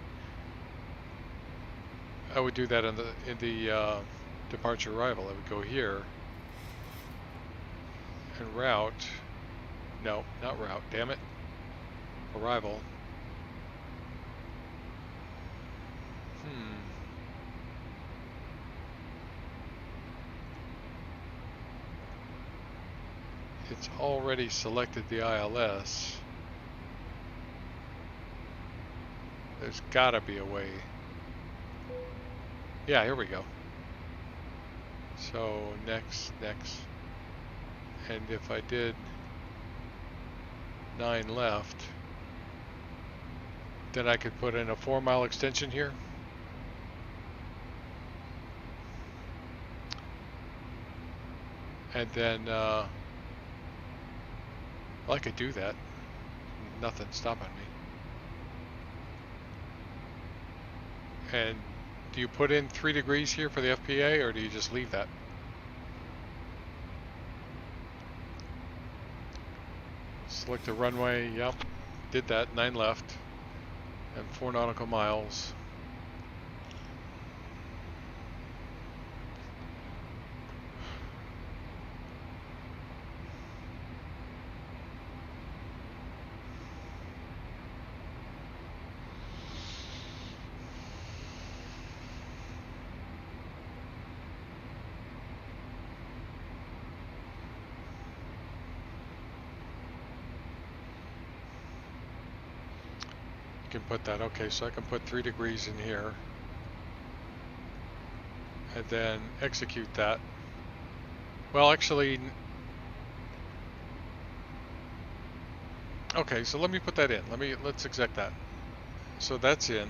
I would do that in the departure arrival. I would go here and route. No, not route. Damn it. Arrival. It's already selected the ILS. There's gotta be a way. Yeah, here we go. So next. And if I did 9 left, then I could put in a 4-mile extension here. And then, well, I could do that. Nothing's stopping me. And do you put in 3 degrees here for the FPA, or do you just leave that? Select the runway, yep, did that, 9 left, and 4 nautical miles. Can put that, okay, so I can put 3 degrees in here and then execute that. Well, actually, okay, so let me put that in. Let's exec that. So that's in,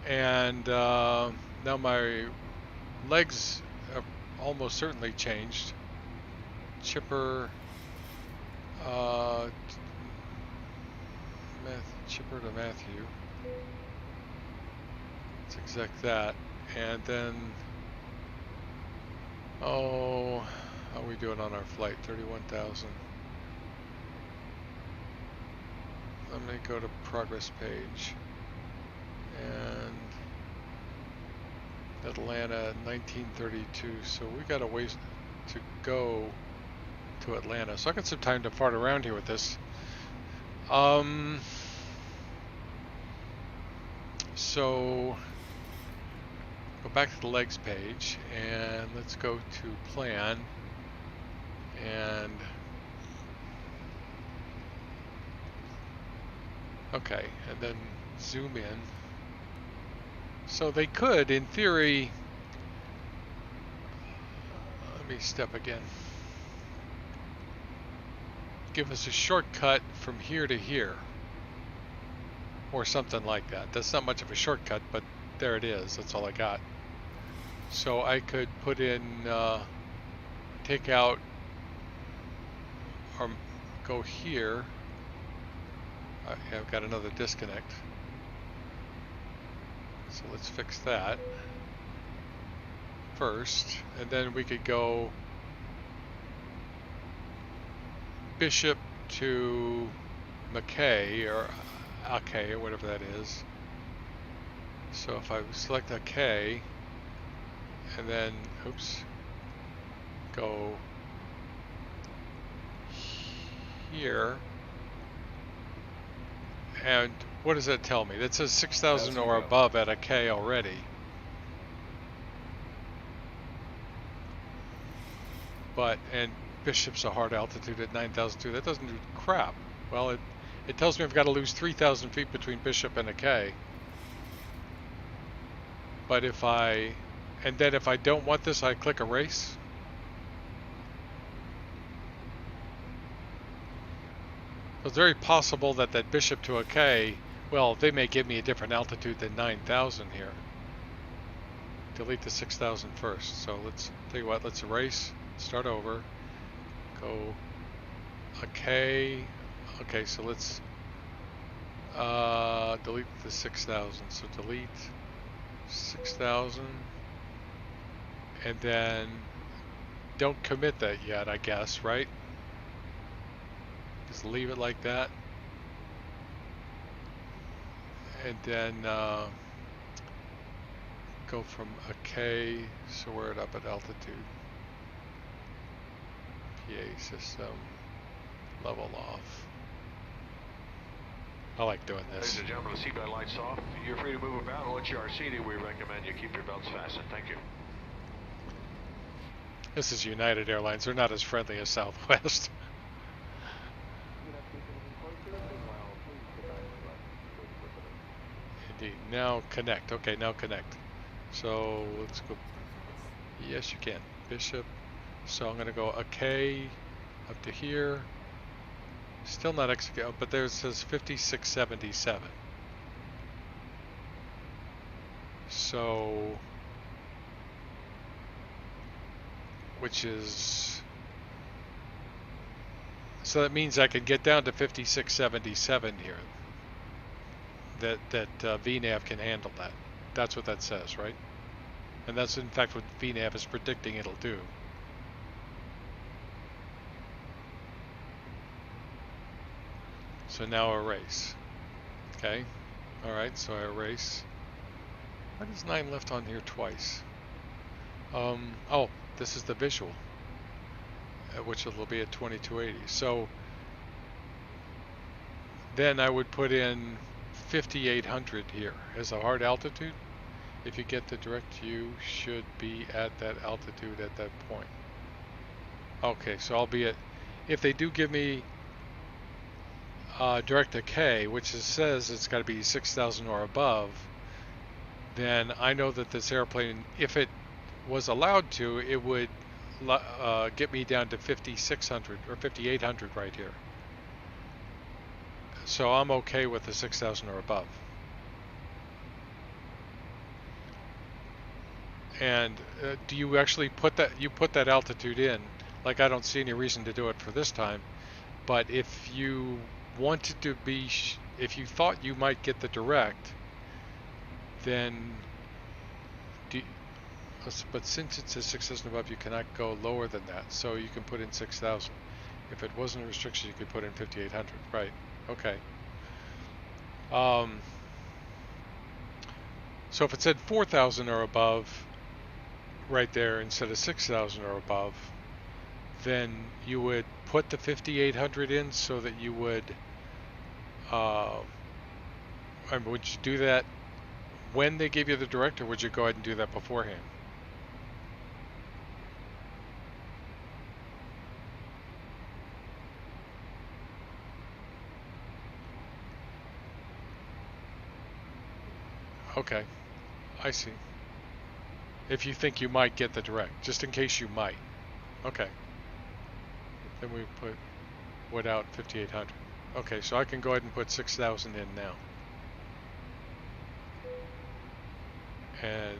and now my legs have almost certainly changed. Chipper Chipper to Matthew. Let's exec that. And then, oh, how are we doing on our flight? 31,000. Let me go to progress page. And Atlanta, 1932. So we got a ways to go to Atlanta. So I got some time to fart around here with this. So go back to the legs page and let's go to plan and okay, and then zoom in. So they could, in theory, let me step again, give us a shortcut from here to here. Or something like that. That's not much of a shortcut, but there it is. That's all I got. So I could put in, take out, or go here. I've got another disconnect. So let's fix that first. And then we could go Bishop to McKay, or OK, or whatever that is. So if I select a K and then, oops, go here, and what does that tell me? That says 6,000 or above at a K already. But, and Bishop's a hard altitude at 9,000 too. That doesn't do crap. Well, it tells me I've got to lose 3,000 feet between Bishop and a K. But if I don't want this, I click erase. So it's very possible that that Bishop to a K, well, they may give me a different altitude than 9,000 here. Delete the 6,000 first. So let's tell you what, let's erase, start over, go a K. Okay, so let's delete the 6,000. So delete 6,000, and then don't commit that yet, I guess, right? Just leave it like that, and then go from a K, so we're up at altitude. PA system, level off. I like doing this. Ladies and gentlemen, the seatbelt lights off. You're free to move about. Once you are seated, we recommend you keep your belts fastened. Thank you. This is United Airlines. They're not as friendly as Southwest. Now connect. Okay, now connect. So let's go. Yes, you can. Bishop. So I'm going to go a K up to here. Still not execute, but there it says 5677. So, which is, so that means I can get down to 5677 here. That VNAV can handle that. That's what that says, right? And that's in fact what VNAV is predicting it'll do. So now erase. Okay. Alright, so I erase. Why does 9 left on here twice? Oh, this is the visual, which will be at 2280. So then I would put in 5800 here as a hard altitude. If you get the direct, you should be at that altitude at that point. Okay, so I'll be at, if they do give me direct to K, which says it's got to be 6,000 or above, then I know that this airplane, if it was allowed to, it would get me down to 5,600 or 5,800 right here. So I'm okay with the 6,000 or above. And do you actually put that, you put that altitude in? Like, I don't see any reason to do it for this time, but if you wanted to be, if you thought you might get the direct, then but since it says 6,000 above, you cannot go lower than that, so you can put in 6,000. If it wasn't a restriction, you could put in 5,800. Right? Okay. So if it said 4,000 or above right there instead of 6,000 or above, then you would put the 5,800 in so that you would, would you do that when they give you the direct, or would you go ahead and do that beforehand? Okay, I see. If you think you might get the direct, just in case you might. Okay. Then we put without 5,800. Okay, so I can go ahead and put 6,000 in now. And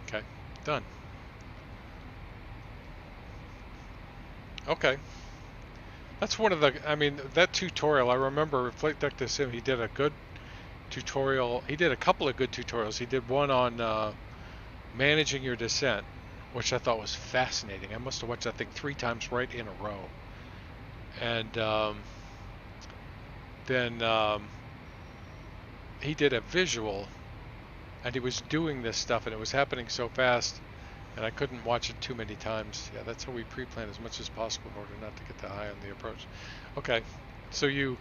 okay, done. Okay. That's one of the, I mean, that tutorial, I remember Flight Deck to Sim, he did a good tutorial. He did a couple of good tutorials. He did one on managing your descent, which I thought was fascinating. I must have watched that thing 3 times right in a row. And then he did a visual, and he was doing this stuff, and it was happening so fast, and I couldn't watch it too many times. Yeah, that's how we pre-plan as much as possible in order not to get too high on the approach. Okay, so you,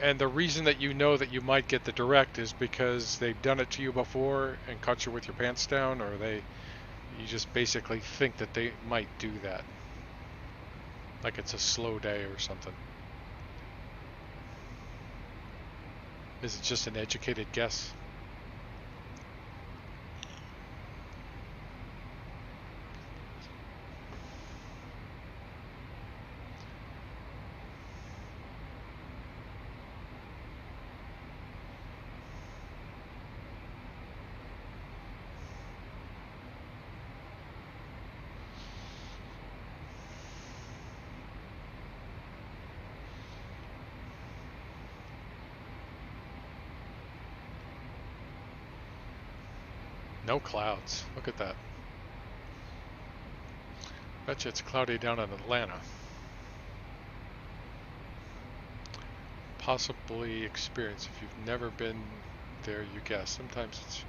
and the reason that you know that you might get the direct is because they've done it to you before and caught you with your pants down, or you just basically think that they might do that. Like it's a slow day or something. Is it just an educated guess? No clouds. Look at that. Betcha it's cloudy down in Atlanta. Possibly experience. If you've never been there, you guess. Sometimes it's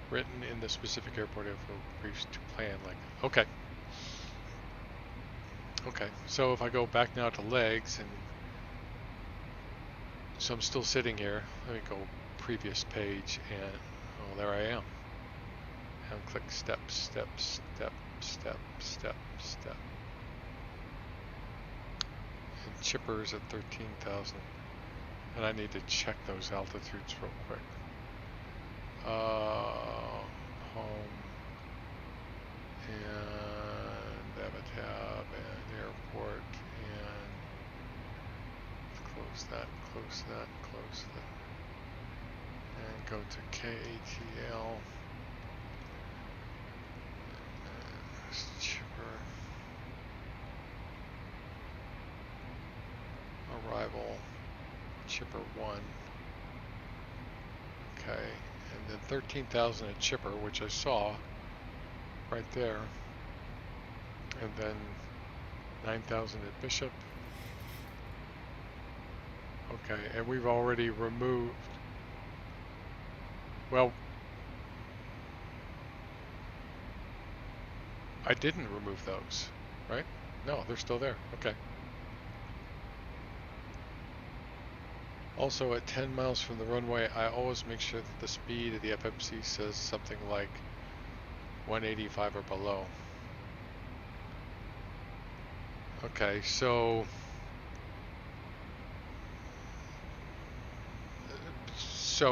written in the specific airport info briefs to plan. Like, okay. Okay, so if I go back now to legs, and so I'm still sitting here. Let me go previous page, and oh, there I am. And click step, step, step, step, step, step. And chippers at 13,000. And I need to check those altitudes real quick. Home and availab and airport and close that, close that, close that. And go to KATL. There's chipper. Arrival. Chipper 1. Okay. And then 13,000 at chipper, which I saw right there. And then 9,000 at Bishop. Okay, and we've already removed, well, I didn't remove those, right? No, they're still there. Okay. Also, at 10 miles from the runway, I always make sure that the speed of the FMC says something like 185 or below. Okay, so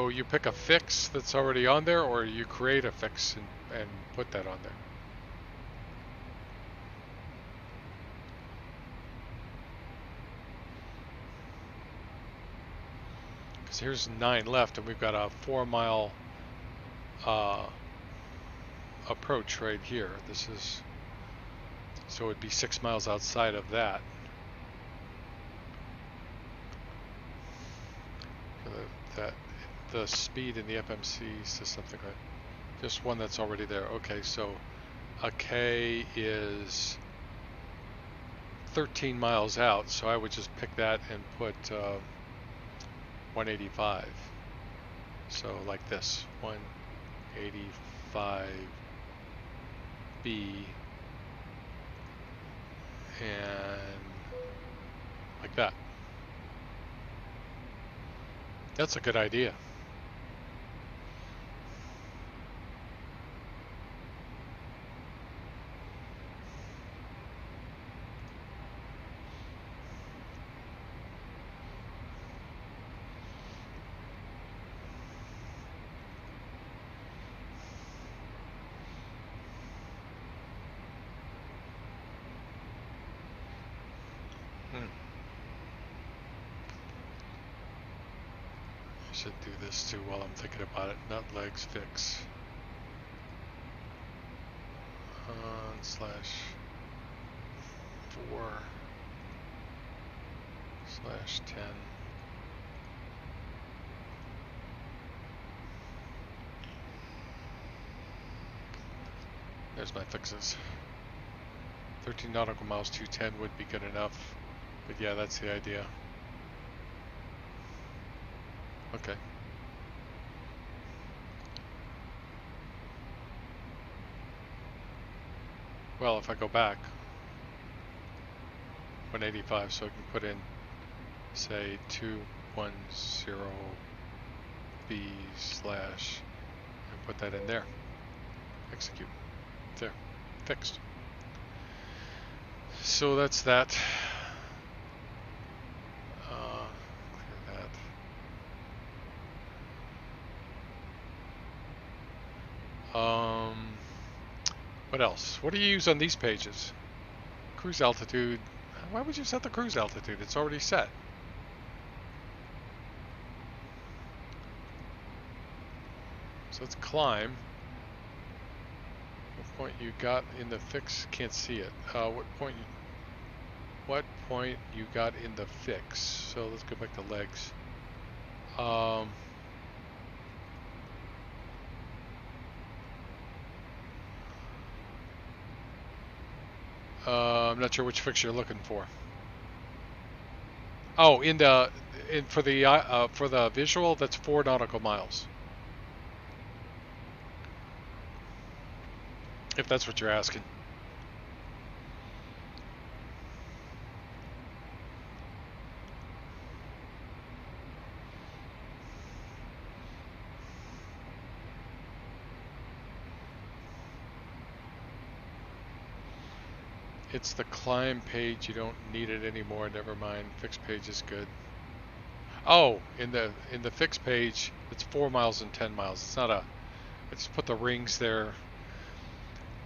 you pick a fix that's already on there, or you create a fix and put that on there? Because here's 9 left, and we've got a 4-mile approach right here. This is, so it'd be 6 miles outside of that. The speed in the FMC says something like just one that's already there. Okay, so a K is 13 miles out, so I would just pick that and put 185. So like this, 185B, and like that. That's a good idea. Should do this too while I'm thinking about it. Nut legs fix. On /4/10. There's my fixes. 13 nautical miles, 210 would be good enough. But yeah, that's the idea. Okay. Well, if I go back, 185, so I can put in, say, 210B/ and put that in there. Execute. There. Fixed. So that's that. Clear that. What else? What do you use on these pages? Cruise altitude. Why would you set the cruise altitude? It's already set. So let's climb. What point you got in the fix? Can't see it. What point you got in the fix? So let's go back to legs. I'm not sure which fix you're looking for. Oh, for the visual, that's 4 nautical miles. If that's what you're asking. It's the climb page. You don't need it anymore. Never mind. Fixed page is good. Oh, in the fixed page, it's 4 miles and 10 miles. It's not a. I just put the rings there.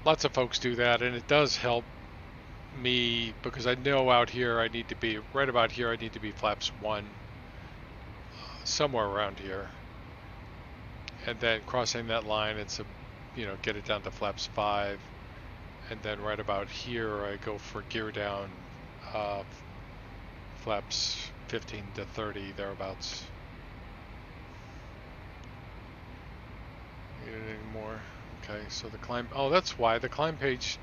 Lots of folks do that, and it does help me because I know out here I need to be right about here. I need to be flaps 1, somewhere around here, and then crossing that line, it's a, get it down to flaps 5, and then right about here I go for gear down, flaps 15 to 30 thereabouts. Need it anymore? Okay, so the climb. Oh, that's why the climb page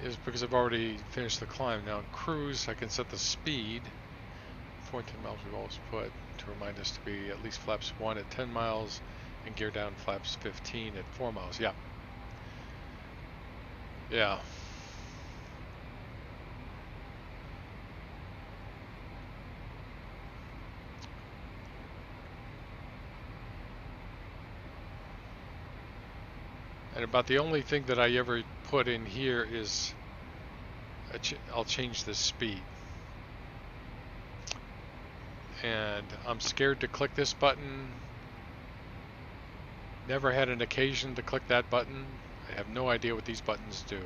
is because I've already finished the climb. Now, cruise, I can set the speed. 14 miles we've always put to remind us to be at least flaps 1 at 10 miles and gear down flaps 15 at 4 miles. Yeah. Yeah. And about the only thing that I ever put in here is I'll change the speed. And I'm scared to click this button. Never had an occasion to click that button. I have no idea what these buttons do.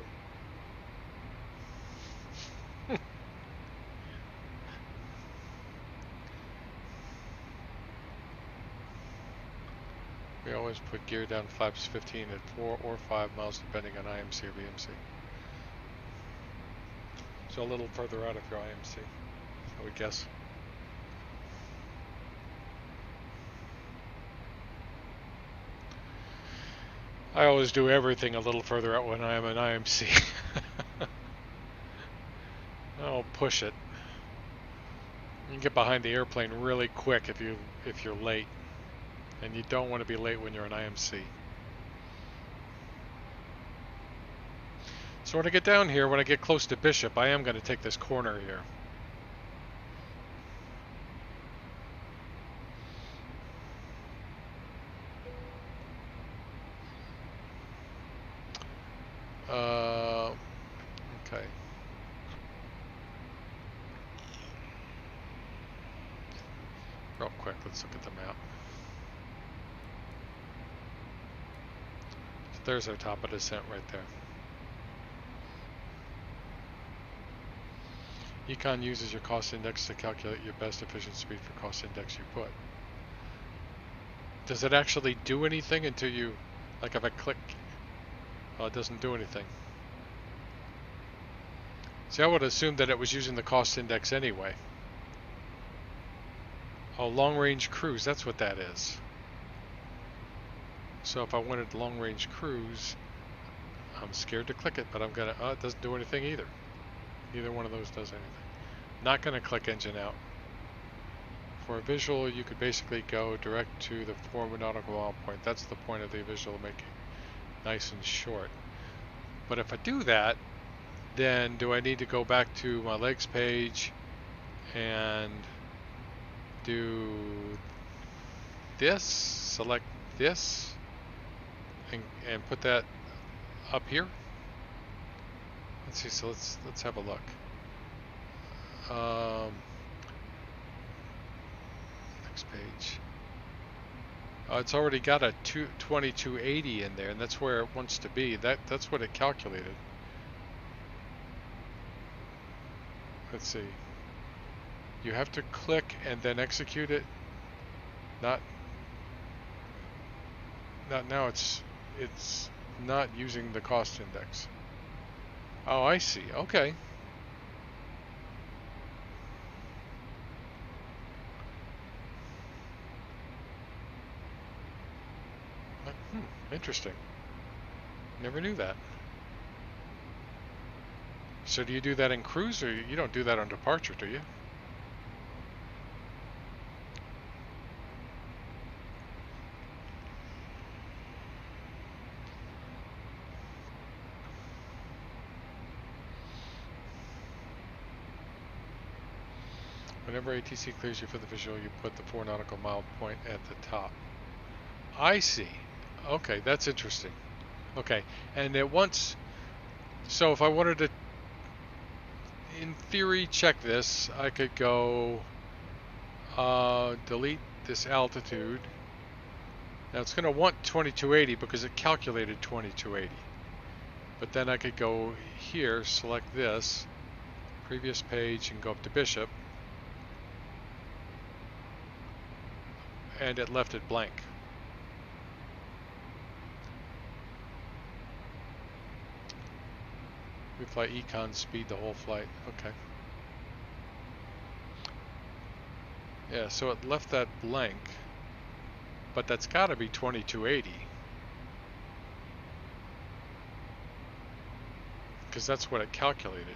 We always put gear down flaps 15 at 4 or 5 miles depending on IMC or VMC. So a little further out if you're IMC, I would guess. I always do everything a little further out when I am an IMC. I'll push it. You can get behind the airplane really quick if you're late. And you don't want to be late when you're an IMC. So when I get down here, when I get close to Bishop, I am going to take this corner here. Okay. Real quick, let's look at the map. So there's our top of descent right there. Econ uses your cost index to calculate your best efficient speed for cost index you put. Does it actually do anything until you, like if I click, oh, it doesn't do anything. See, I would assume that it was using the cost index anyway. Oh, long range cruise, that's what that is. So if I wanted long range cruise, I'm scared to click it, but I'm gonna, oh, it doesn't do anything either. Neither one of those does anything. Not gonna click engine out. For a visual, you could basically go direct to the 4 nautical mile point. That's the point of the visual, make it nice and short. But if I do that, then do I need to go back to my legs page and do this, select this, and put that up here? Let's see, so let's have a look. Next page. It's already got a 2280 in there, and that's where it wants to be. That's what it calculated. Let's see. You have to click and then execute it. Not now. It's not using the cost index. Oh, I see. Okay. Interesting. Never knew that. So do you do that in cruise, or you don't do that on departure, do you? Whenever ATC clears you for the visual, you put the 4 nautical mile point at the top. I see. Okay, that's interesting. Okay, and it wants... So if I wanted to, in theory, check this, I could go delete this altitude. Now it's going to want 2280 because it calculated 2280. But then I could go here, select this, previous page, and go up to Bishop. And it left it blank. We fly econ speed the whole flight. Okay. Yeah, so it left that blank. But that's got to be 2280. Because that's what it calculated.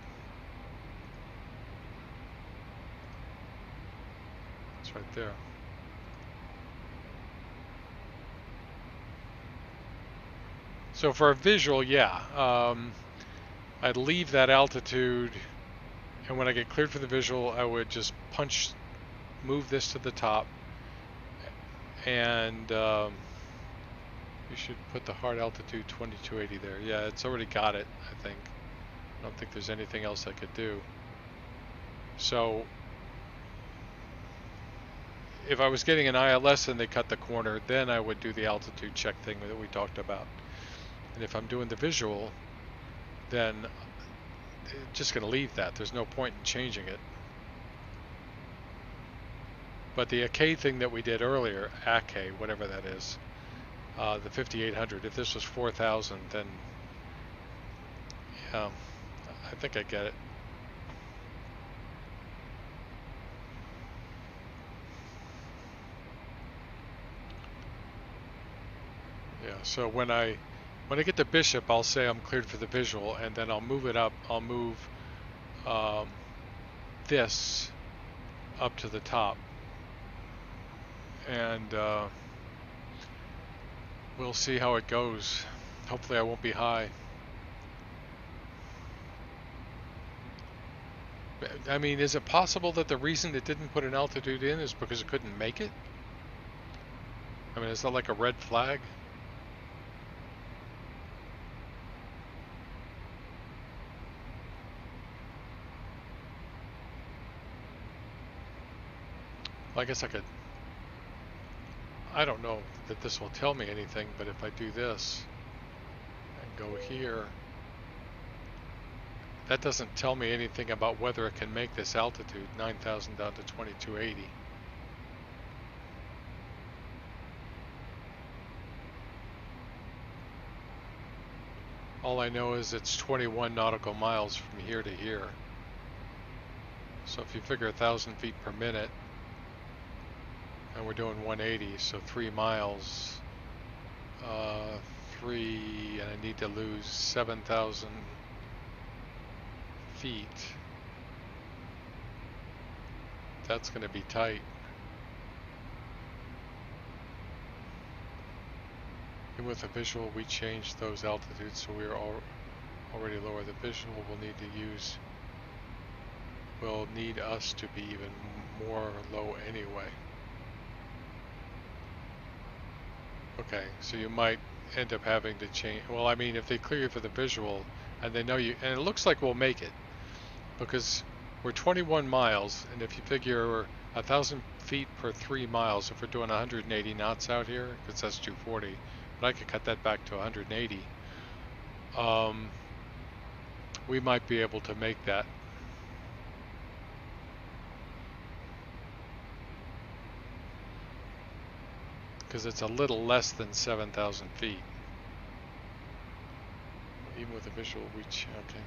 It's right there. So for a visual, yeah, I'd leave that altitude, and when I get cleared for the visual, I would just move this to the top, and you should put the hard altitude 2280 there. Yeah, it's already got it, I think. I don't think there's anything else I could do. So if I was getting an ILS and they cut the corner, then I would do the altitude check thing that we talked about. And if I'm doing the visual, then just going to leave that. There's no point in changing it. But the AK thing that we did earlier, AK, whatever that is, the 5800, if this was 4000, then yeah, I think I get it. Yeah, so when I get to Bishop, I'll say I'm cleared for the visual, and then I'll move it up. I'll move this up to the top, and we'll see how it goes. Hopefully I won't be high. I mean, is it possible that the reason it didn't put an altitude in is because it couldn't make it? I mean, is that like a red flag? Well, I guess I could. I don't know that this will tell me anything, but if I do this and go here, that doesn't tell me anything about whether it can make this altitude, 9,000 down to 2280. All I know is it's 21 nautical miles from here to here. So if you figure 1,000 feet per minute, and we're doing 180, so 3 miles, 3, and I need to lose 7,000 feet. That's going to be tight. And with the visual, we changed those altitudes, so we're already lower. The visual will need us to be even more low anyway. Okay, so you might end up having to change. Well, I mean, if they clear you for the visual and they know you, and it looks like we'll make it because we're 21 miles, and if you figure 1,000 feet per 3 miles, if we're doing 180 knots out here, because that's 240, but I could cut that back to 180, we might be able to make that. Because it's a little less than 7,000 feet. Even with the visual reach, okay.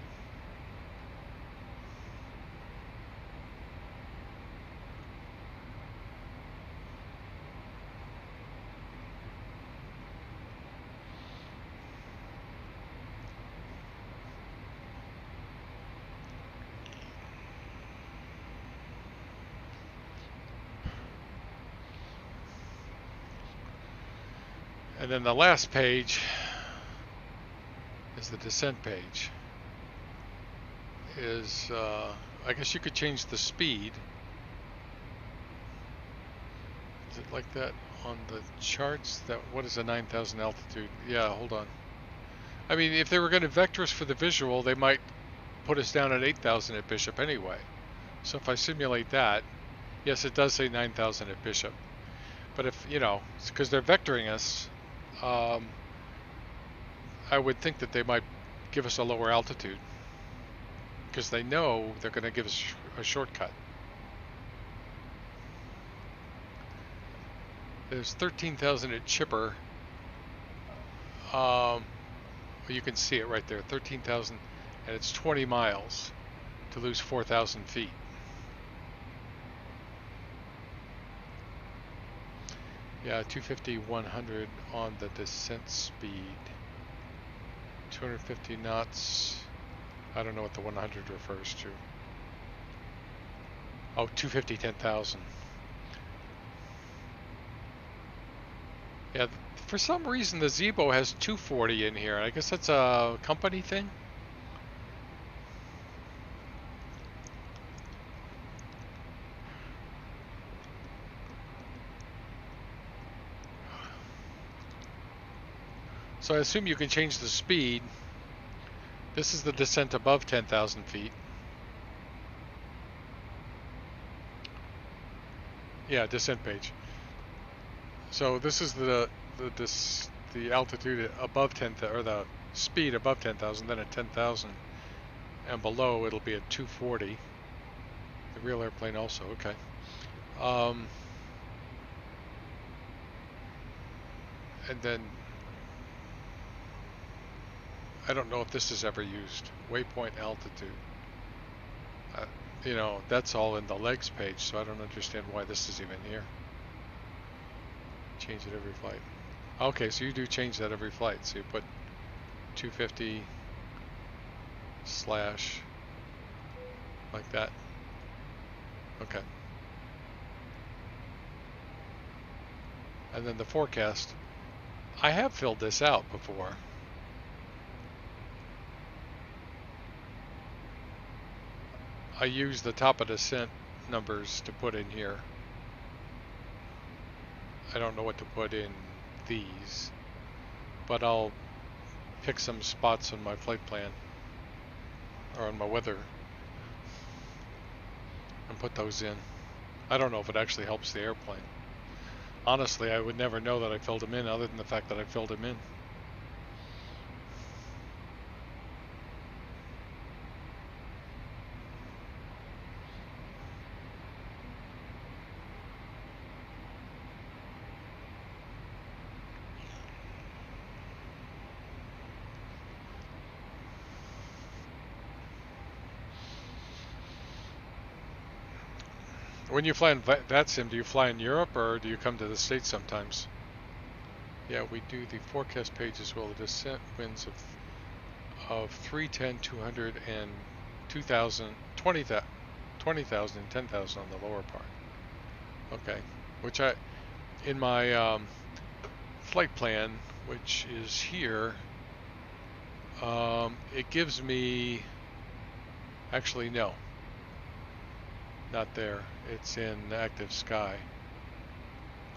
And then the last page is the descent page. I guess you could change the speed. Is it like that on the charts? What is a 9,000 altitude? Yeah, hold on. I mean, if they were going to vector us for the visual, they might put us down at 8,000 at Bishop anyway. So if I simulate that, Yes, it does say 9,000 at Bishop. But if, you know, because they're vectoring us, I would think that they might give us a lower altitude. Because they know they're going to give us a shortcut. There's 13,000 at Chipper. Well, you can see it right there, 13,000, and it's 20 miles to lose 4,000 feet. Yeah, 250, 100 on the descent speed. 250 knots. I don't know what the 100 refers to. Oh, 250, 10,000. Yeah, for some reason the Zibo has 240 in here. I guess that's a company thing. So I assume you can change the speed. This is the descent above 10,000 feet. Yeah, descent page. So this is the altitude above 10,000, or the speed above 10,000. Then at 10,000 and below, it'll be at 240. The real airplane also. Okay. And then I don't know if this is ever used. Waypoint altitude. You know, that's all in the legs page, so I don't understand why this is even here. Change it every flight. Okay, so you do change that every flight. So you put 250 slash like that. Okay. And then the forecast. I have filled this out before. I use the top of descent numbers to put in here. I don't know what to put in these, but I'll pick some spots on my flight plan or on my weather and put those in. I don't know if it actually helps the airplane. Honestly, I would never know that I filled them in other than the fact that I filled them in. When you fly in VATSIM, do you fly in Europe or do you come to the States sometimes? Yeah, we do the forecast page as well. The descent winds of 310, 200, and 2,000, 20,000, and 10,000 on the lower part. Okay, which in my flight plan, which is here, it gives me, actually no. Not there. It's in active sky.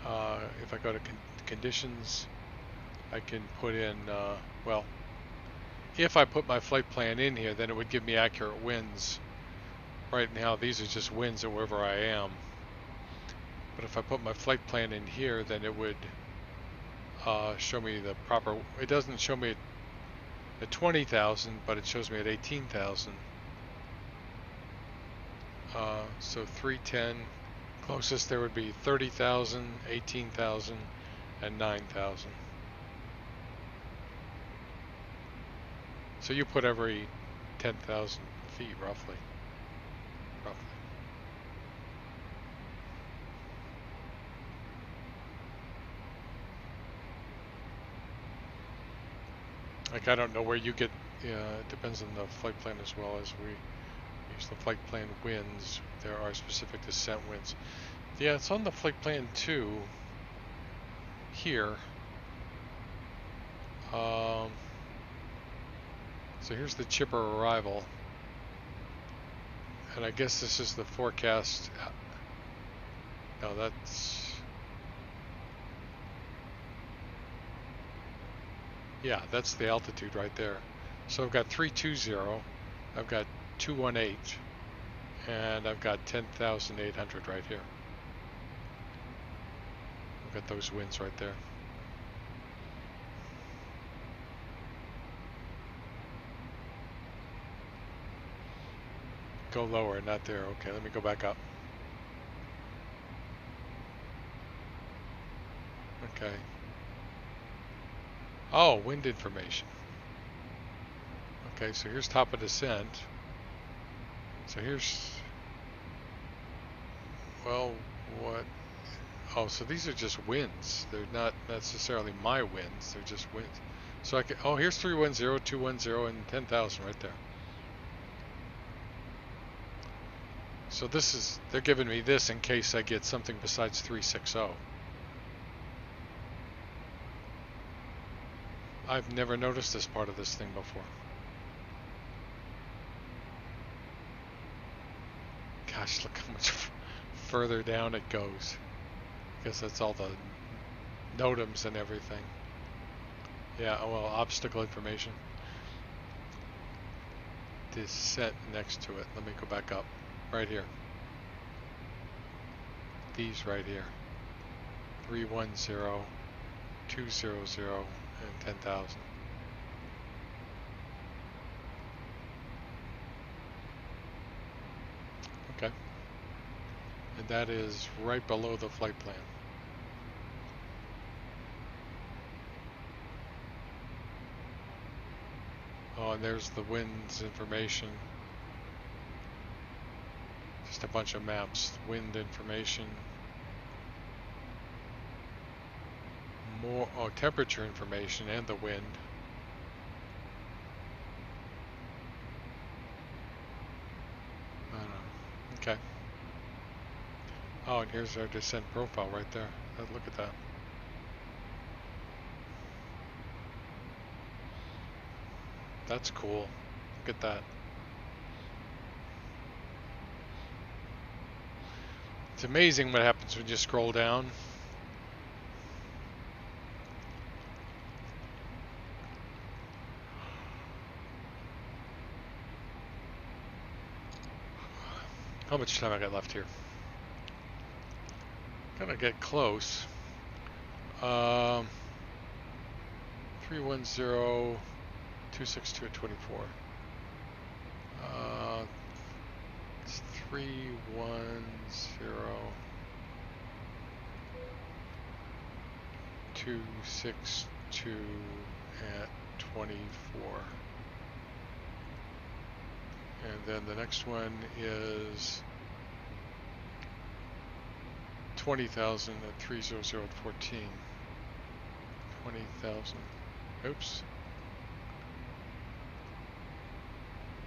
If I go to conditions, I can put in, well, if I put my flight plan in here, then it would give me accurate winds. Right now, these are just winds at wherever I am. But if I put my flight plan in here, then it would show me the proper, it doesn't show me at 20,000, but it shows me at 18,000. So 310, closest there would be 30,000, 18,000, and 9,000. So you put every 10,000 feet roughly. Like I don't know where you get, it depends on the flight plan as well. As we use the flight plan winds, there are specific descent winds. Yeah, it's on the flight plan too. Here. So here's the Chipper arrival. And I guess this is the forecast. No, that's... Yeah, that's the altitude right there. So I've got 320, I've got 218, and I've got 10,800 right here. Look at those winds right there. Go lower, not there. Okay, let me go back up. Okay. Oh, wind information. Okay, so here's top of descent. So here's, well, what? Oh, so these are just winds. They're not necessarily my winds. They're just winds. So I can, oh, here's 310, 210, and 10,000 right there. So this is, they're giving me this in case I get something besides 360. I've never noticed this part of this thing before. Gosh, look how much further down it goes. I guess that's all the NOTAMs and everything. Yeah, well, obstacle information. Descent next to it. Let me go back up. Right here. These right here. 310, 200, and 10,000. Okay. And that is right below the flight plan. Oh, and there's the winds information. Just a bunch of maps. Wind information. More, oh, temperature information and the wind. I don't know. Okay. Oh, and here's our descent profile right there. Look at that. That's cool. Look at that. It's amazing what happens when you scroll down. How much time I got left here? Gonna get close. 310, 262 at 24. It's 310, 262 at 24. And then the next one is 20,000 at 300 at 14. 20,000. Oops.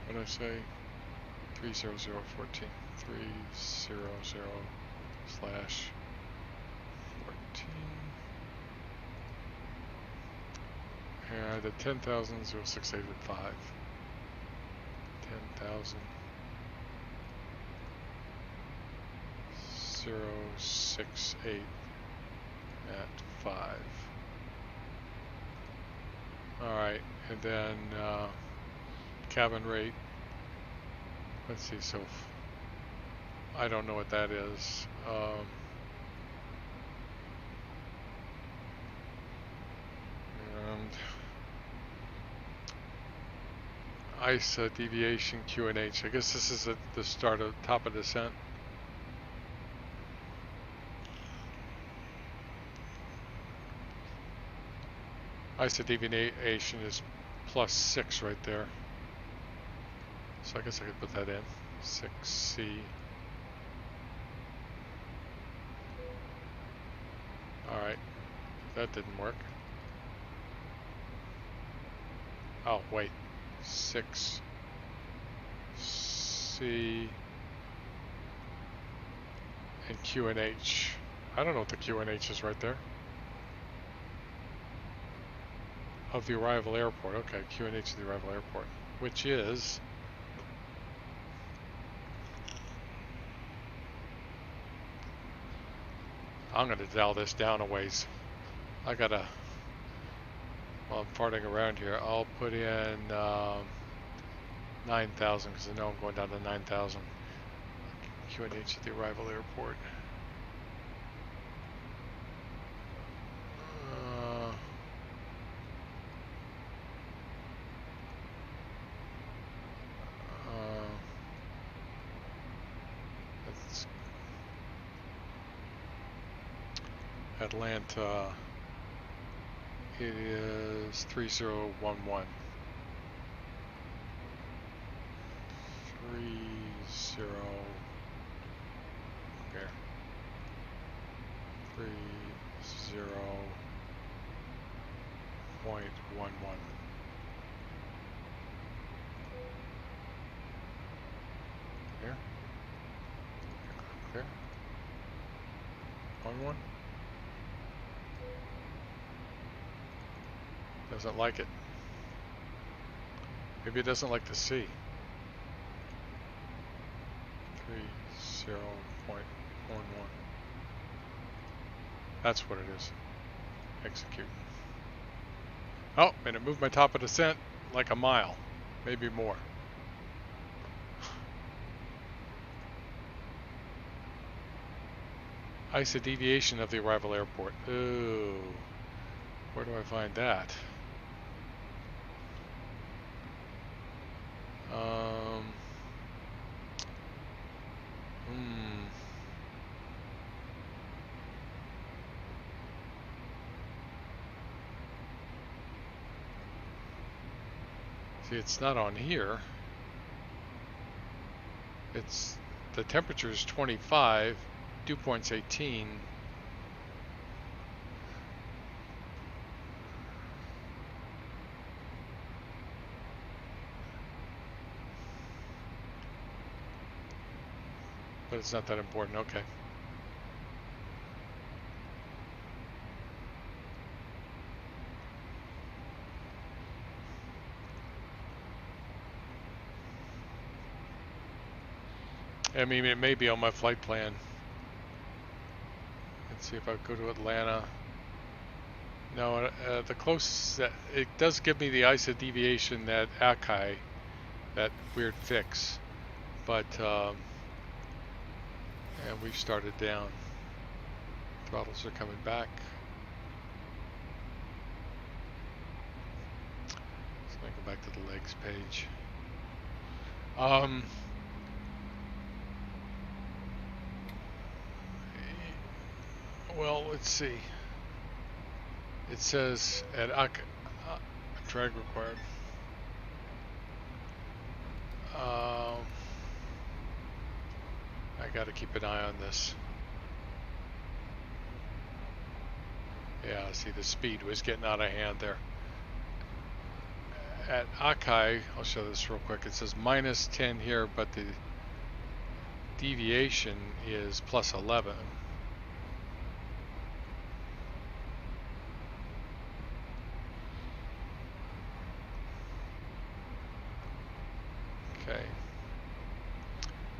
What did I say? 300 at 14. 300 slash 14. And the 10,000 068 at 5. 10,000 068 at 5. Alright, and then cabin rate. Let's see, so I don't know what that is. And ISA deviation QNH. I guess this is at the start of top of descent. ISA deviation is +6 right there. So I guess I could put that in. 6C. Alright. That didn't work. Oh, wait. 6C and QNH. I don't know what the QNH is right there. Of the arrival airport. Okay, QNH of the arrival airport. Which is... I'm going to dial this down a ways. I gotta... While I'm farting around here, I'll put in 9,000 because I know I'm going down to 9,000. QNH at the arrival airport. Atlanta, it is 3011. 30, there. 30.11. There. Clear. 11. Doesn't like it. Maybe it doesn't like the C. 30.11. That's what it is. Execute. Oh, and it moved my top of descent like a mile, maybe more. ISA deviation of the arrival airport. Ooh, where do I find that? See, it's not on here. It's the temperature is 25, dew point's 18. But it's not that important. Okay. I mean, it may be on my flight plan. Let's see if I go to Atlanta. No, the closest, it does give me the ISA deviation at Akai, that weird fix. But, and we've started down. Throttles are coming back. So I go back to the legs page. Well, let's see. It says at drag required. I got to keep an eye on this. Yeah, see, the speed was getting out of hand there. At Akai, I'll show this real quick. It says minus 10 here, but the deviation is plus 11. Okay.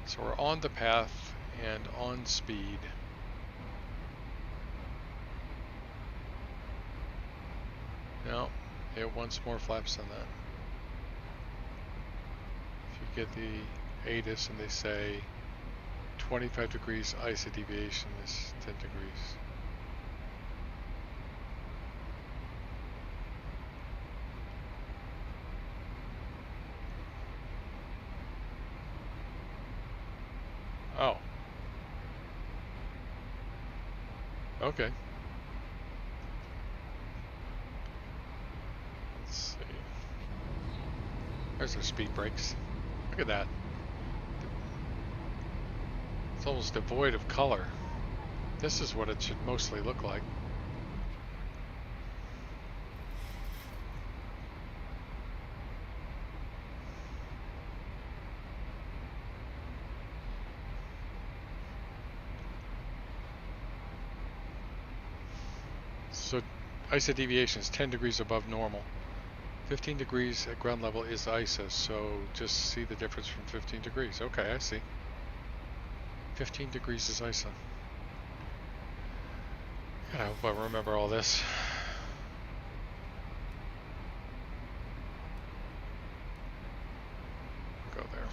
So we're on the path and on speed. No, it wants more flaps than that. If you get the ATIS and they say 25 degrees ISA deviation is 10 degrees. Oh. Okay. Let's see. There's our speed brakes. Look at that. It's almost devoid of color. This is what it should mostly look like. So ISA deviation is 10 degrees above normal. 15 degrees at ground level is ISA, so just see the difference from 15 degrees. Okay, I see. 15 degrees is ISA. God, I hope I remember all this. Go there.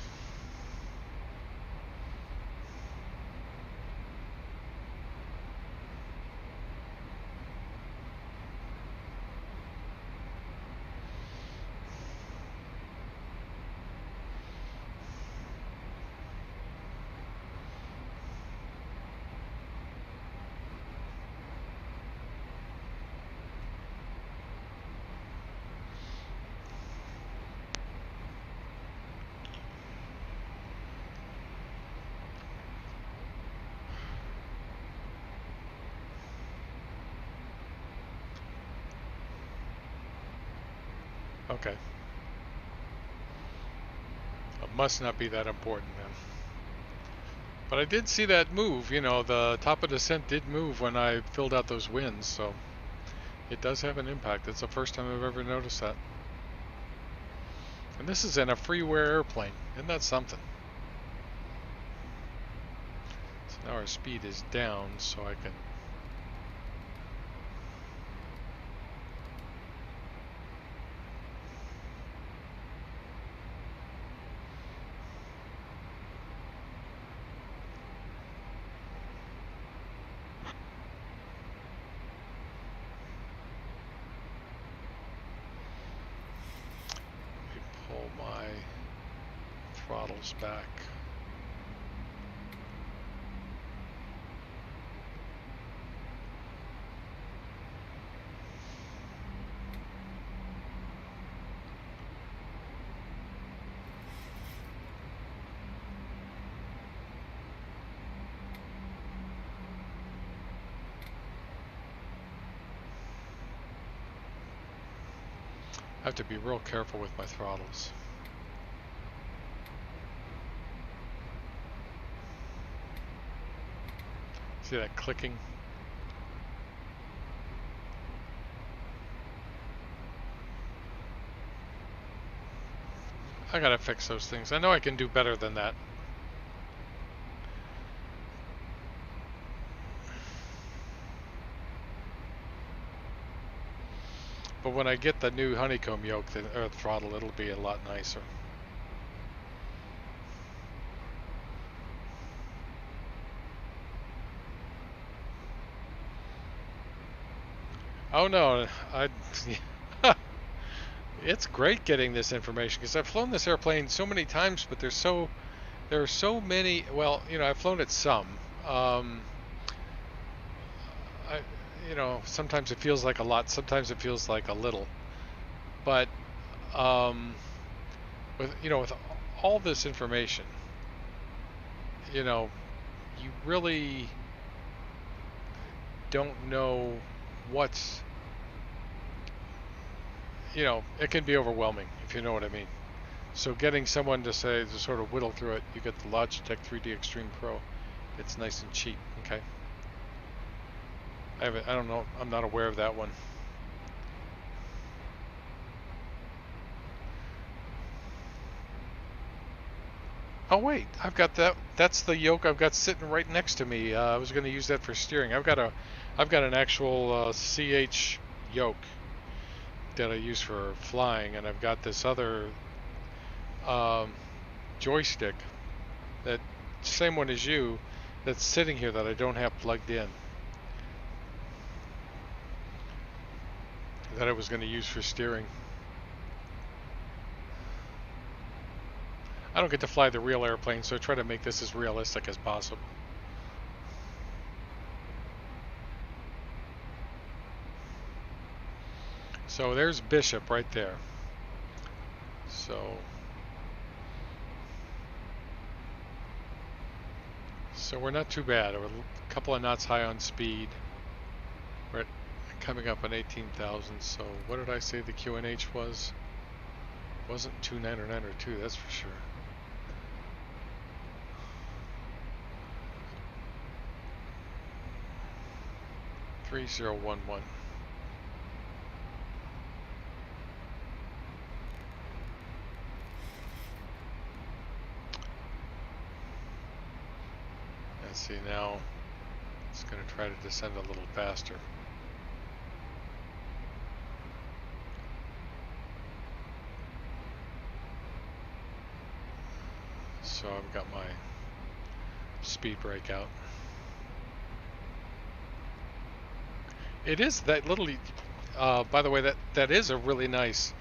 Okay. It must not be that important then. But I did see that move, you know, the top of descent did move when I filled out those winds, so it does have an impact. It's the first time I've ever noticed that. And this is in a freeware airplane. Isn't that something? So now our speed is down, so I can... pull my throttles back. I have to be real careful with my throttles. See that clicking? I gotta fix those things. I know I can do better than that. But when I get the new honeycomb yoke, or throttle, it'll be a lot nicer. Oh no, it's great getting this information because I've flown this airplane so many times, but there are so many. Well, you know, I've flown it some. You know, sometimes it feels like a lot, sometimes it feels like a little. But with all this information, you know, you really don't know what's, you know, it can be overwhelming if you know what I mean. So getting someone to sort of whittle through it, you get the Logitech 3D Extreme Pro. It's nice and cheap. Okay. I don't know. I'm not aware of that one. Oh wait, I've got that. That's the yoke I've got sitting right next to me. I was going to use that for steering. I've got an actual CH yoke that I use for flying, and I've got this other joystick, that same one as you, that's sitting here that I don't have plugged in, that I was going to use for steering. I don't get to fly the real airplane, so I try to make this as realistic as possible. So there's Bishop right there. So we're not too bad. We're a couple of knots high on speed. We're coming up on 18,000. So what did I say the QNH was? It wasn't 299 or 2, that's for sure. $3011. Let's see, now it's going to try to descend a little faster. So I've got my speed brake out. It is that little, by the way, that is a really nice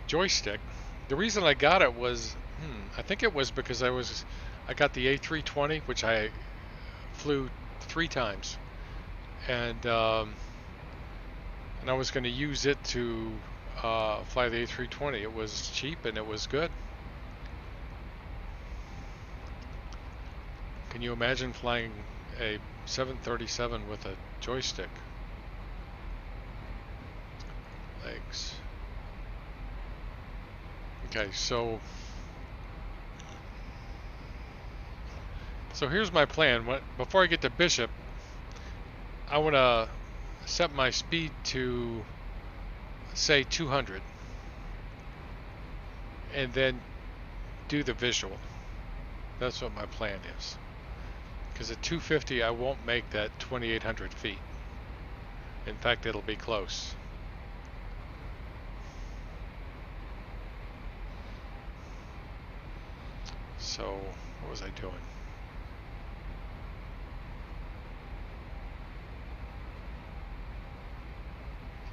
joystick. The reason I got it was, I think it was because I got the A320, which I flew 3 times, and I was going to use it to fly the A320. It was cheap and it was good. Can you imagine flying a 737 with a joystick? Legs. Okay, so here's my plan. Before I get to Bishop, I want to set my speed to say 200 and then do the visual. That's what my plan is. Because at 250 I won't make that 2,800 feet. In fact, it'll be close. So what was I doing?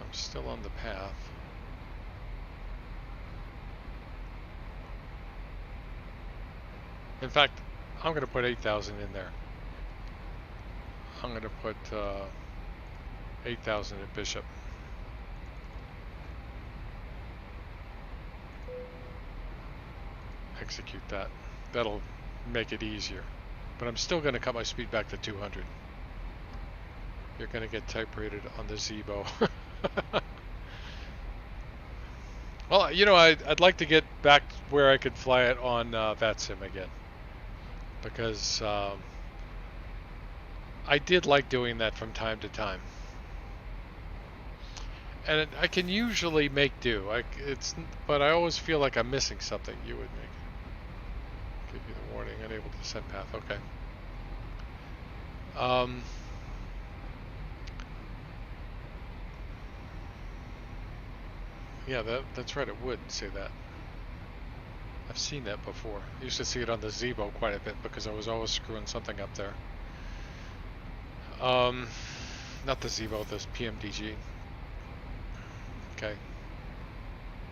I'm still on the path. In fact, I'm going to put 8,000 in there. I'm going to put 8,000 at Bishop. Execute that. That'll make it easier. But I'm still going to cut my speed back to 200. You're going to get type rated on the Zibo. Well, you know, I'd like to get back where I could fly it on VATSIM again. Because I did like doing that from time to time. And I can usually make do. But I always feel like I'm missing something. You would give you the warning, unable to send path. Okay. Yeah, that's right. It would say that. I've seen that before. I used to see it on the Zibo quite a bit because I was always screwing something up there. Not the Zibo, this PMDG. Okay.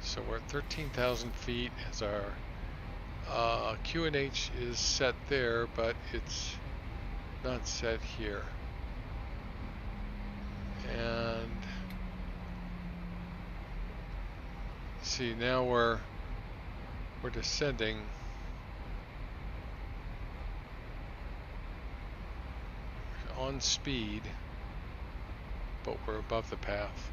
So we're at 13,000 feet as our QNH is set there, but it's not set here. And see, now we're descending. On speed, but we're above the path.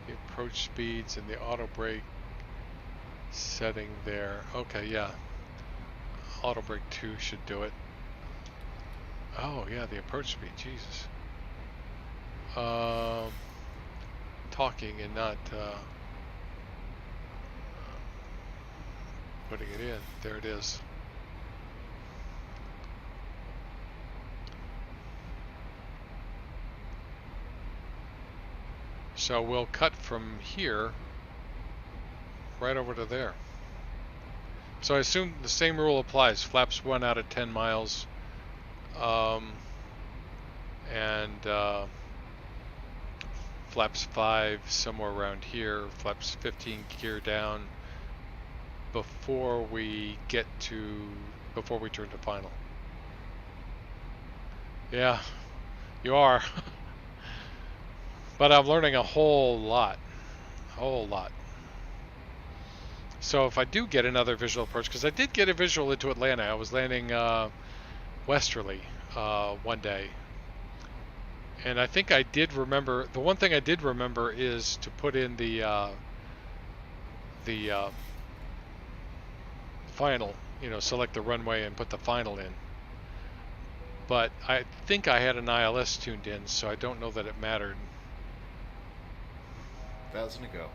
The approach speeds and the auto brake setting there. Okay, yeah. Auto brake 2 should do it. Oh yeah, the approach speed, Jesus. Talking and not putting it in. There it is. So we'll cut from here right over to there. So I assume the same rule applies. Flaps 1 out of 10 miles. And flaps 5 somewhere around here. Flaps 15 gear down before we turn to final. Yeah, you are. But I'm learning a whole lot. So if I do get another visual approach, because I did get a visual into Atlanta. I was landing westerly one day. And I think I did remember, the one thing I did remember is to put in the final, select the runway and put the final in. But I think I had an ILS tuned in, so I don't know that it mattered. 1,000 to go.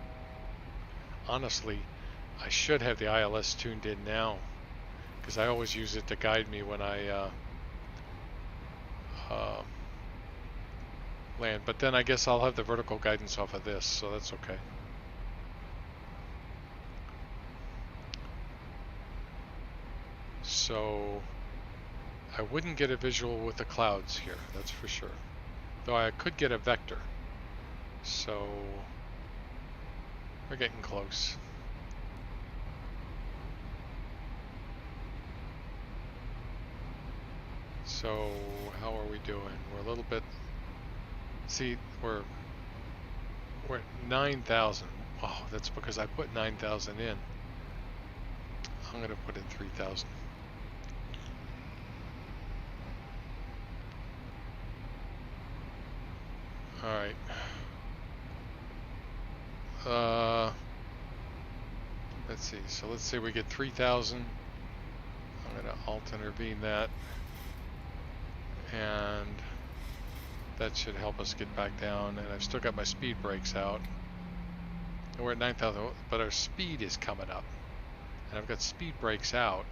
Honestly, I should have the ILS tuned in now, because I always use it to guide me when I land. But then I guess I'll have the vertical guidance off of this, so that's okay. So I wouldn't get a visual with the clouds here, that's for sure. Though I could get a vector. So we're getting close. So how are we doing? We're a little bit, see, we're at 9,000. Oh, that's because I put 9,000 in. I'm gonna put in 3,000. All right. let's see. So let's say we get 3,000. I'm going to alt intervene that. And that should help us get back down. And I've still got my speed brakes out. And we're at 9,000, but our speed is coming up. And I've got speed brakes out.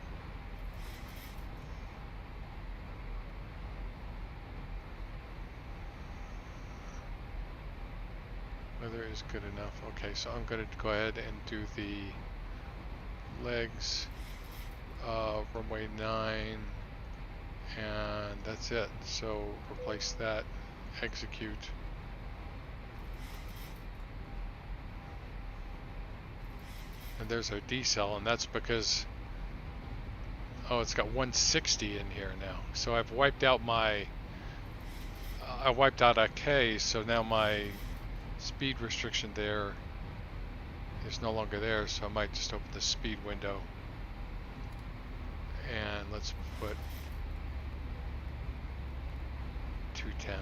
Weather is good enough. Okay, so I'm going to go ahead and do the legs, runway 9, and that's it. So replace that, execute. And there's our decel, and that's because, oh, it's got 160 in here now. So I've wiped out my, I wiped out a K, so now my speed restriction there is no longer there, so I might just open the speed window and let's put 210.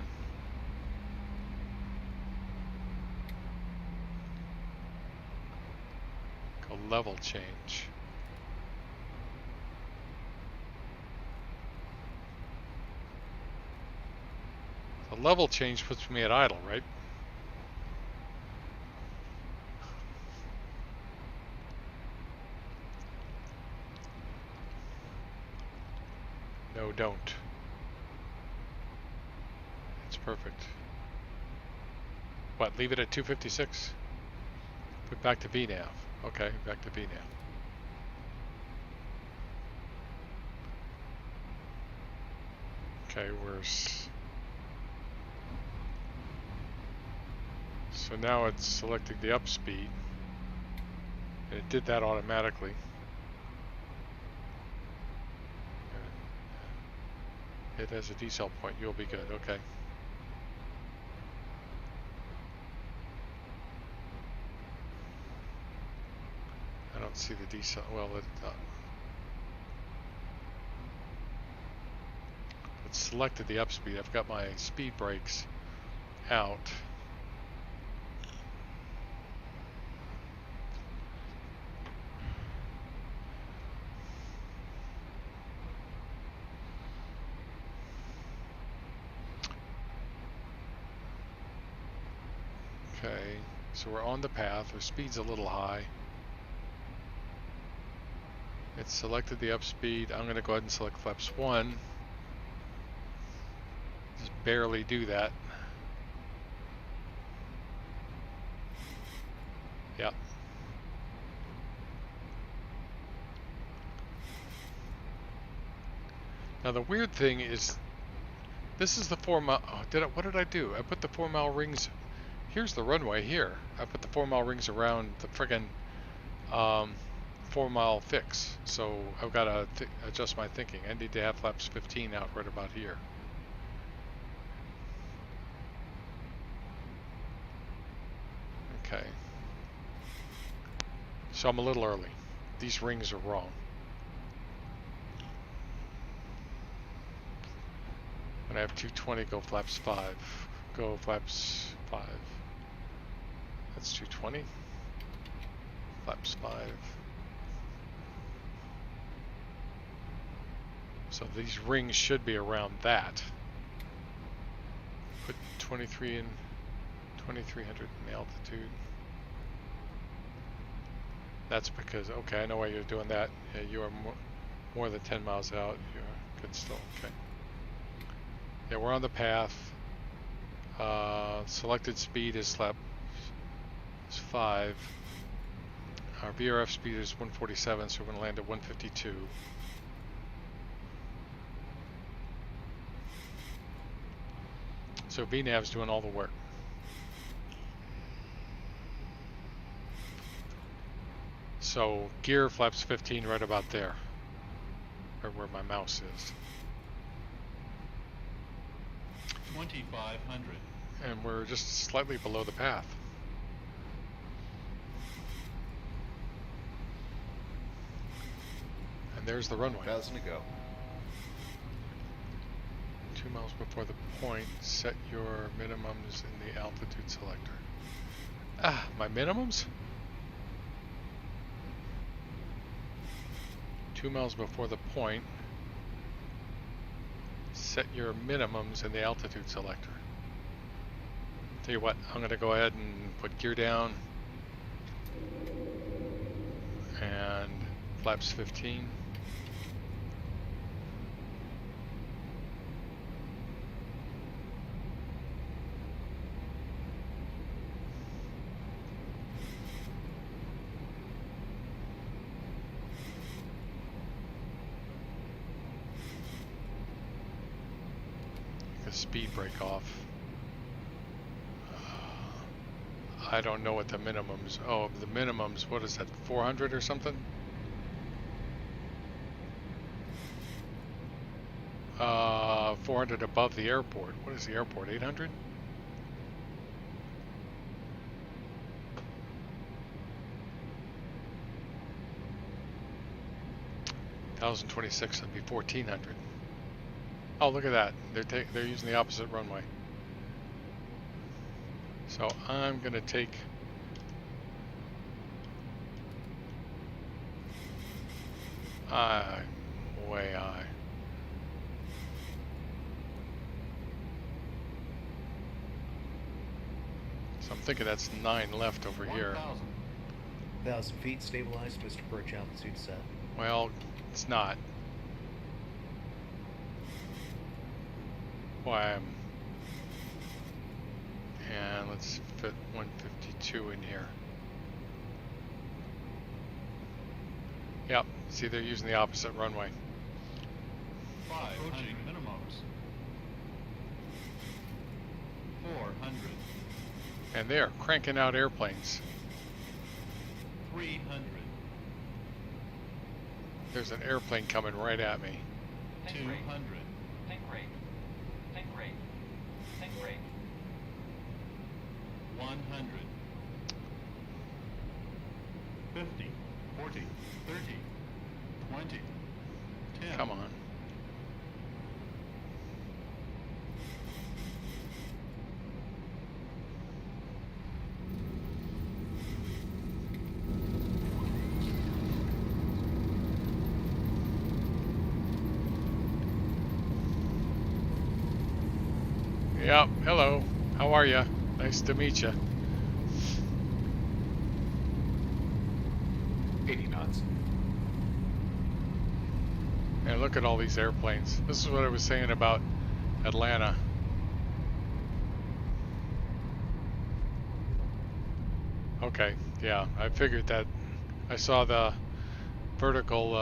Go level change. The level change puts me at idle, right? No, don't. It's perfect. What, leave it at 256? Put back to VNAV. Okay, back to VNAV. Okay, so now it's selecting the up speed. And it did that automatically. It has a decel point, you'll be good, okay. I don't see the decel, well, it's selected the up speed. I've got my speed brakes out. Okay, so we're on the path. Our speed's a little high. It's selected the up speed. I'm going to go ahead and select flaps 1. Just barely do that. Yep. Now the weird thing is, this is the 4 mile. Oh, what did I do? I put the 4 mile rings. Here's the runway here. I put the 4 mile rings around the friggin' 4 mile fix. So I've got to adjust my thinking. I need to have flaps 15 out right about here. Okay. So I'm a little early. These rings are wrong. When I have 220, go flaps 5. Go flaps 5. That's 220. Flaps 5. So these rings should be around that. Put 23 in, 2300 in the altitude. That's because, okay, I know why you're doing that. Yeah, you are more than 10 miles out. You're good still, okay. Yeah, we're on the path. Selected speed is flaps 5. Our VRF speed is 147, so we're going to land at 152. So VNAV's doing all the work. So gear flaps 15 right about there, right where my mouse is. 2500. And we're just slightly below the path. And there's the runway. 1,000 to go. 2 miles before the point, set your minimums in the altitude selector. Ah, my minimums? 2 miles before the point, set your minimums in the altitude selector. Tell you what, I'm going to go ahead and put gear down and flaps 15. Speed brake off. I don't know what the minimums. Oh, the minimums. What is that? 400 or something? 400 above the airport. What is the airport? 800? $1,026 would be 1,400. Oh, look at that. They're using the opposite runway. So I'm going to take way high. So I'm thinking that's 9 left over here. 1,000 feet stabilized, Mr. Perch, altitude set. Well, it's not. Why and let's fit 152 in here. Yep, see they're using the opposite runway. 500 minimums. 400. And they are cranking out airplanes. 300. There's an airplane coming right at me. 200. Think rate. Think rate. Think rate. 100. 50. 40. 30. 20. 10. Come on. Yep, hello. How are you? Nice to meet you. 80 knots. And look at all these airplanes. This is what I was saying about Atlanta. Okay, yeah, I figured that. I saw the vertical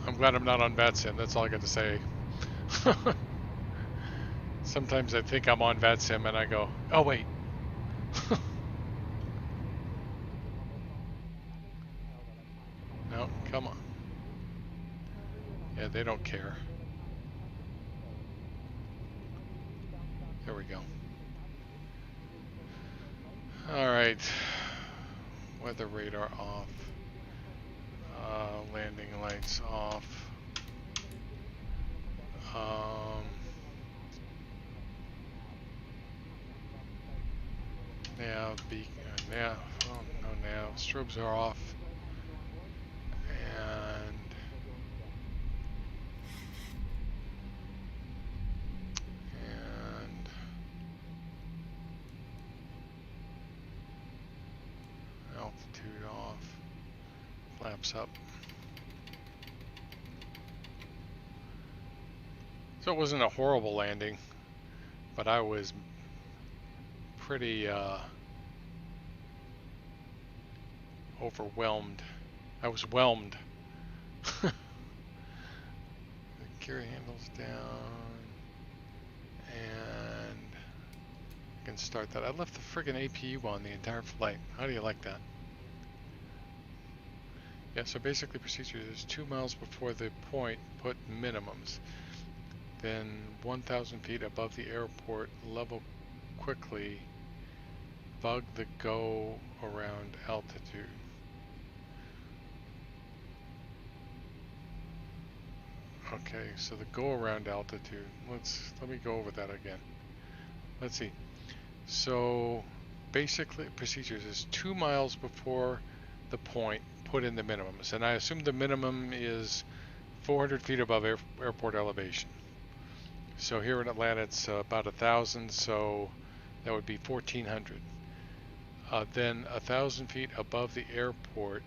I'm glad I'm not on VATSIM, that's all I got to say. Sometimes I think I'm on VATSIM and I go, oh wait. No, come on. Yeah, they don't care. There we go. Alright. Weather radar off. Landing lights off. Nav, nav, oh no nav, strobes are off. And altitude off, flaps up. So it wasn't a horrible landing, but I was pretty overwhelmed. I was whelmed. The gear handles down, and I can start that. I left the friggin' APU on the entire flight. How do you like that? Yeah, so basically procedure is 2 miles before the point, put minimums. Then 1,000 feet above the airport, level quickly, bug the go around altitude. Okay, so the go around altitude. Let me go over that again. Let's see. So basically procedures is 2 miles before the point, put in the minimums. And I assume the minimum is 400 feet above airport elevation. So here in Atlanta, it's about 1,000, so that would be 1,400. Then 1,000 feet above the airport,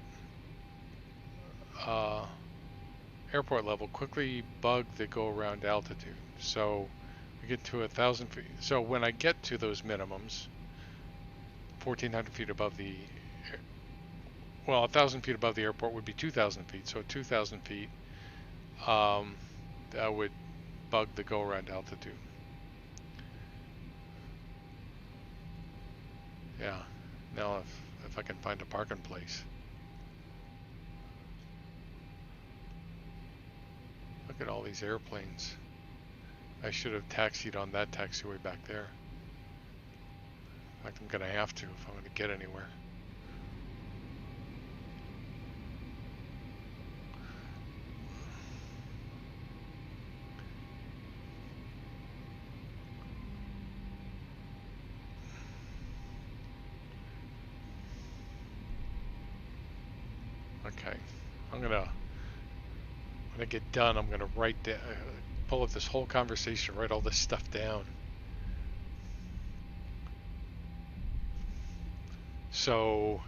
airport level, quickly bug the go-around altitude. So we get to 1,000 feet. So when I get to those minimums, 1,400 feet above the, well, 1,000 feet above the airport would be 2,000 feet. So at 2,000 feet, that would bug the go-around altitude. Yeah. Now if I can find a parking place. Look at all these airplanes. I should have taxied on that taxiway back there. In fact, I'm going to have to if I'm going to get anywhere. Okay, when I get done, I'm gonna write down, pull up this whole conversation, write all this stuff down. So,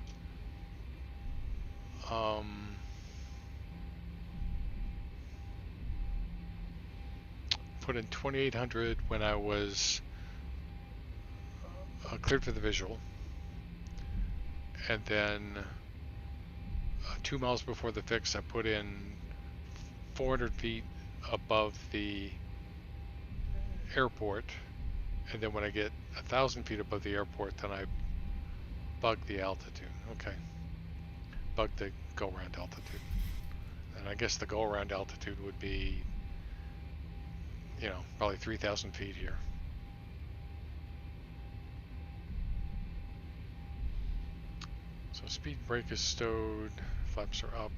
put in 2,800 when I was cleared for the visual, and then 2 miles before the fix, I put in 400 feet above the airport, and then when I get 1,000 feet above the airport, then I bug the altitude. Okay, bug the go-around altitude, and I guess the go-around altitude would be, you know, probably 3,000 feet here. So speed brake is stowed, flaps are up,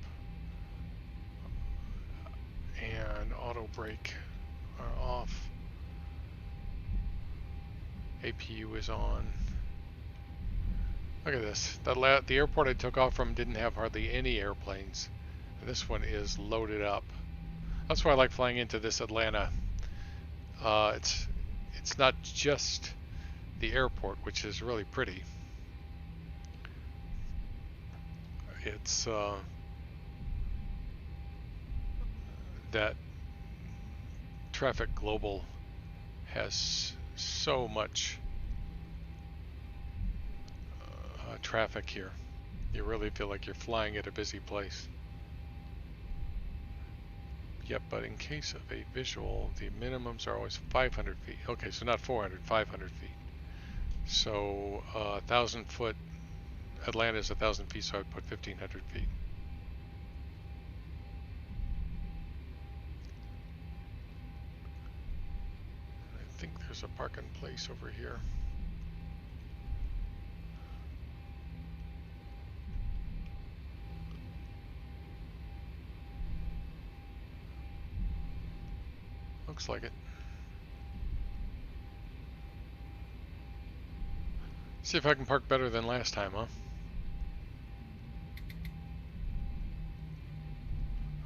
and auto brake are off. APU is on. Look at this. The airport I took off from didn't have hardly any airplanes. And this one is loaded up. That's why I like flying into this Atlanta. It's not just the airport, which is really pretty. It's that Traffic Global has so much traffic here. You really feel like you're flying at a busy place. Yep, but in case of a visual, the minimums are always 500 feet. Okay, so not 400, 500 feet. So 1,000 foot, Atlanta is 1,000 feet, so I'd put 1,500 feet. I think there's a parking place over here. Looks like it. See if I can park better than last time, huh?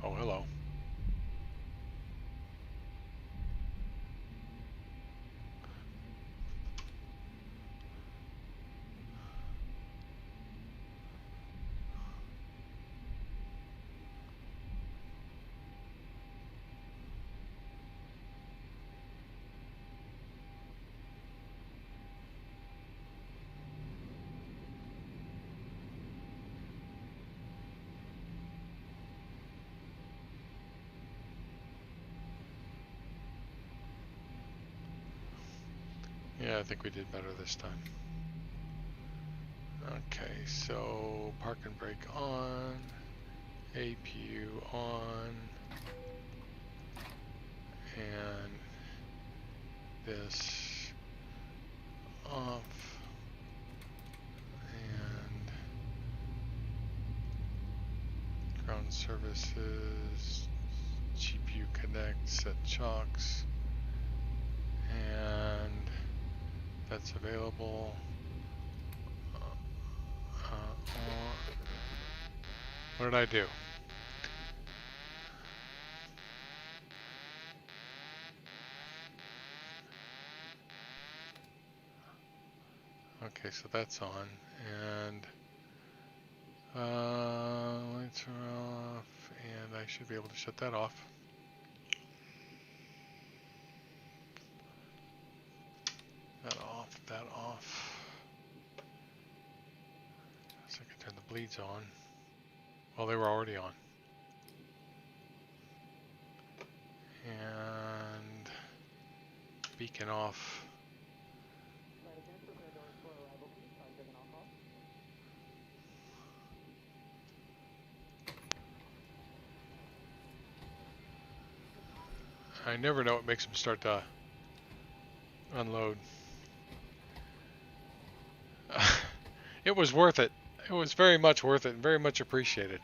Oh, hello. Yeah, I think we did better this time. Okay, so park and brake on, APU on, and this off, and ground services, GPU connect, set chocks, and that's available. What did I do? Okay, so that's on, and lights are off, and I should be able to shut that off. That off, that off. So I can turn the bleeds on. Well, they were already on. And beacon off. I never know what makes them start to unload. It was worth it. It was very much worth it and very much appreciated.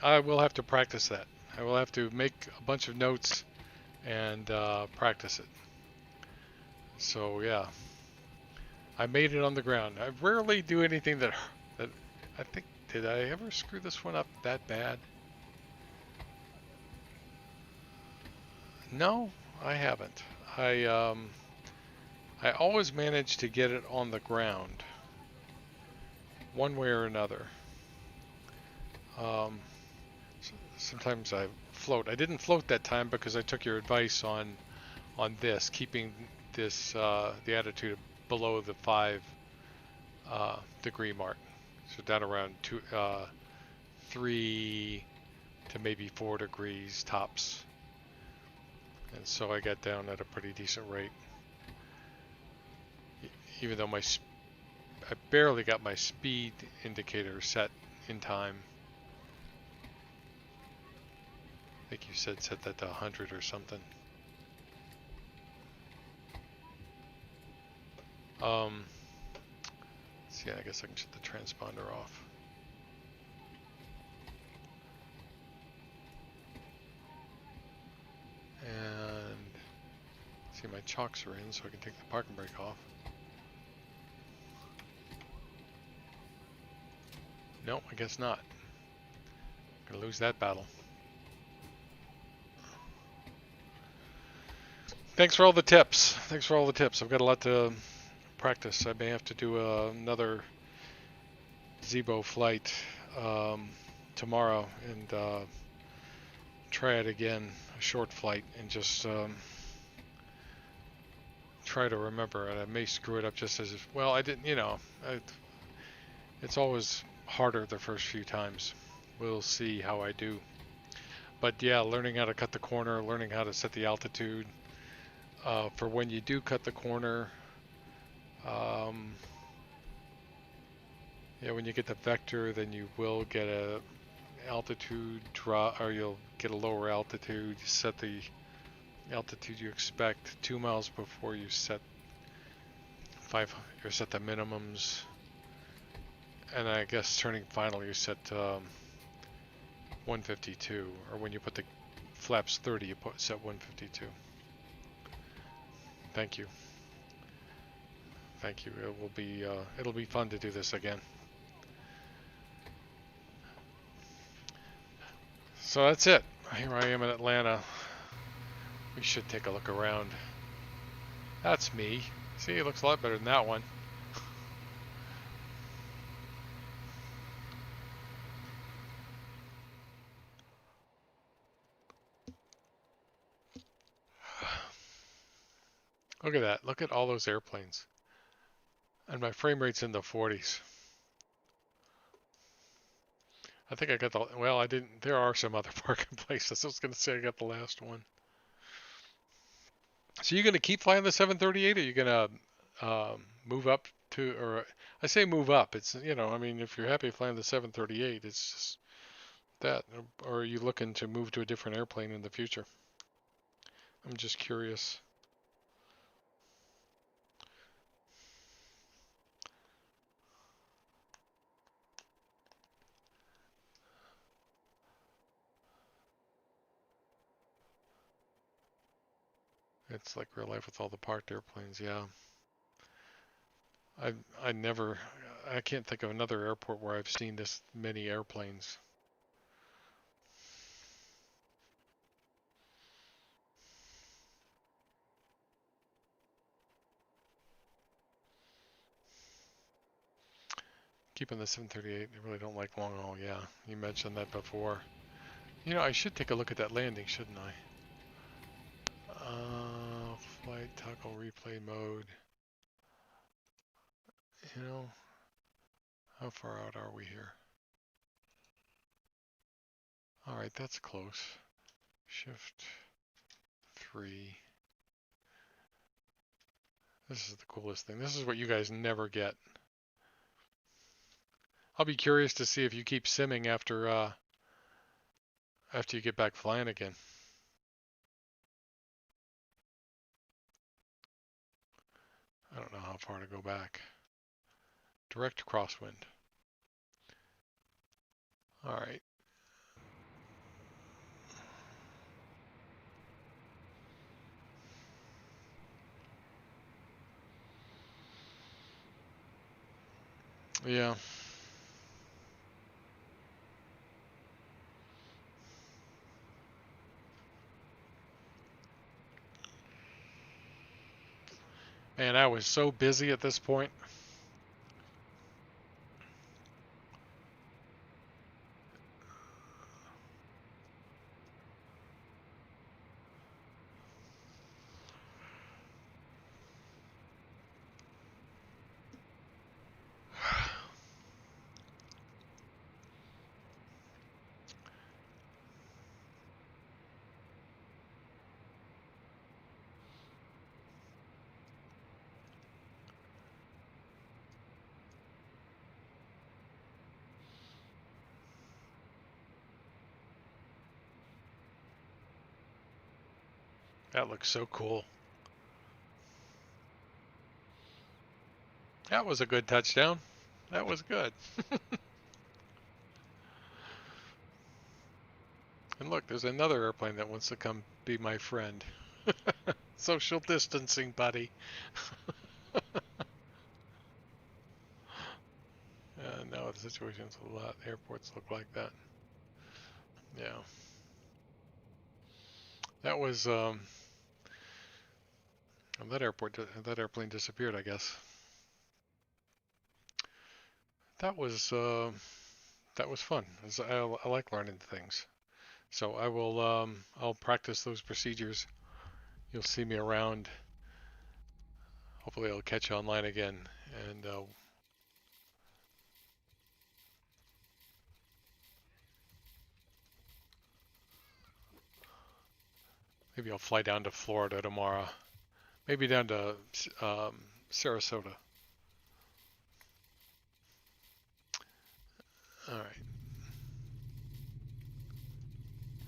I will have to practice that. I will have to make a bunch of notes and practice it. So yeah, I made it on the ground. I rarely do anything that I think, did I ever screw this one up that bad? No, I haven't. I always manage to get it on the ground, one way or another. Sometimes I float. I didn't float that time because I took your advice on this, keeping this the attitude below the 5 degree mark, so down around 3 to maybe 4 degrees tops. And so I got down at a pretty decent rate, even though I barely got my speed indicator set in time. I think you said set that to 100 or something. So yeah, I guess I can shut the transponder off. And see, my chocks are in, so I can take the parking brake off. No, I guess not. Gonna lose that battle. Thanks for all the tips. Thanks for all the tips. I've got a lot to practice. I may have to do another Zibo flight tomorrow and try it again, a short flight, and just try to remember. And I may screw it up just as if, well, I didn't, it's always harder the first few times. We'll see how I do. But yeah, learning how to cut the corner, learning how to set the altitude for when you do cut the corner. Yeah, when you get the vector, then you will get a altitude drop, or you'll get a lower altitude. You set the altitude you expect 2 miles before you set you set the minimums, and I guess turning final you set 152, or when you put the flaps 30, you set 152. Thank you. Thank you. It will be it'll be fun to do this again. So that's it. Here I am in Atlanta. We should take a look around. That's me. See, it looks a lot better than that one. Look at that. Look at all those airplanes. And my frame rate's in the 40s. I think I got the, well, I didn't, there are some other parking places. I was going to say I got the last one. So you're going to keep flying the 738, or you're going to move up to, or I say move up. It's, I mean, if you're happy flying the 738, it's just that, or are you looking to move to a different airplane in the future? I'm just curious. It's like real life with all the parked airplanes, yeah. I can't think of another airport where I've seen this many airplanes. Keeping the 738. I really don't like long haul. Yeah, you mentioned that before. You know, I should take a look at that landing, shouldn't I? Flight toggle replay mode. You know, how far out are we here? All right, that's close. Shift 3. This is the coolest thing. This is what you guys never get. I'll be curious to see if you keep simming after you get back flying again. I don't know how far to go back. Direct crosswind. All right. Yeah. Man, I was so busy at this point. That looks so cool. That was a good touchdown. That was good. And look, there's another airplane that wants to come be my friend. Social distancing, buddy. Now the situation's a lot. Airports look like that. Yeah. That was that airplane disappeared, I guess. That was fun. I like learning things. So I will I'll practice those procedures. You'll see me around. Hopefully I'll catch you online again, and maybe I'll fly down to Florida tomorrow. Maybe down to Sarasota. All right.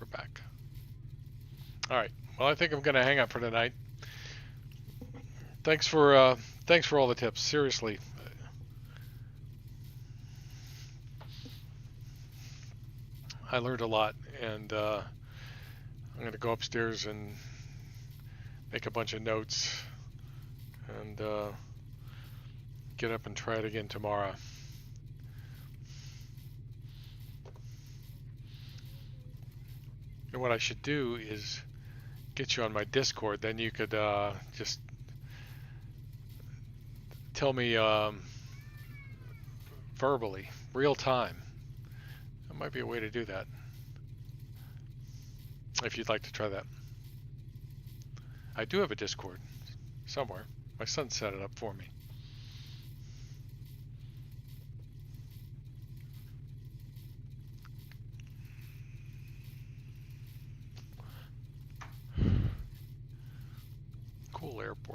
We're back. All right. Well, I think I'm going to hang up for tonight. Thanks for all the tips. Seriously. I learned a lot, and I'm going to go upstairs and make a bunch of notes and get up and try it again tomorrow. And what I should do is get you on my Discord. Then you could just tell me verbally, real time. That might be a way to do that, if you'd like to try that. I do have a Discord somewhere. My son set it up for me. Cool airport.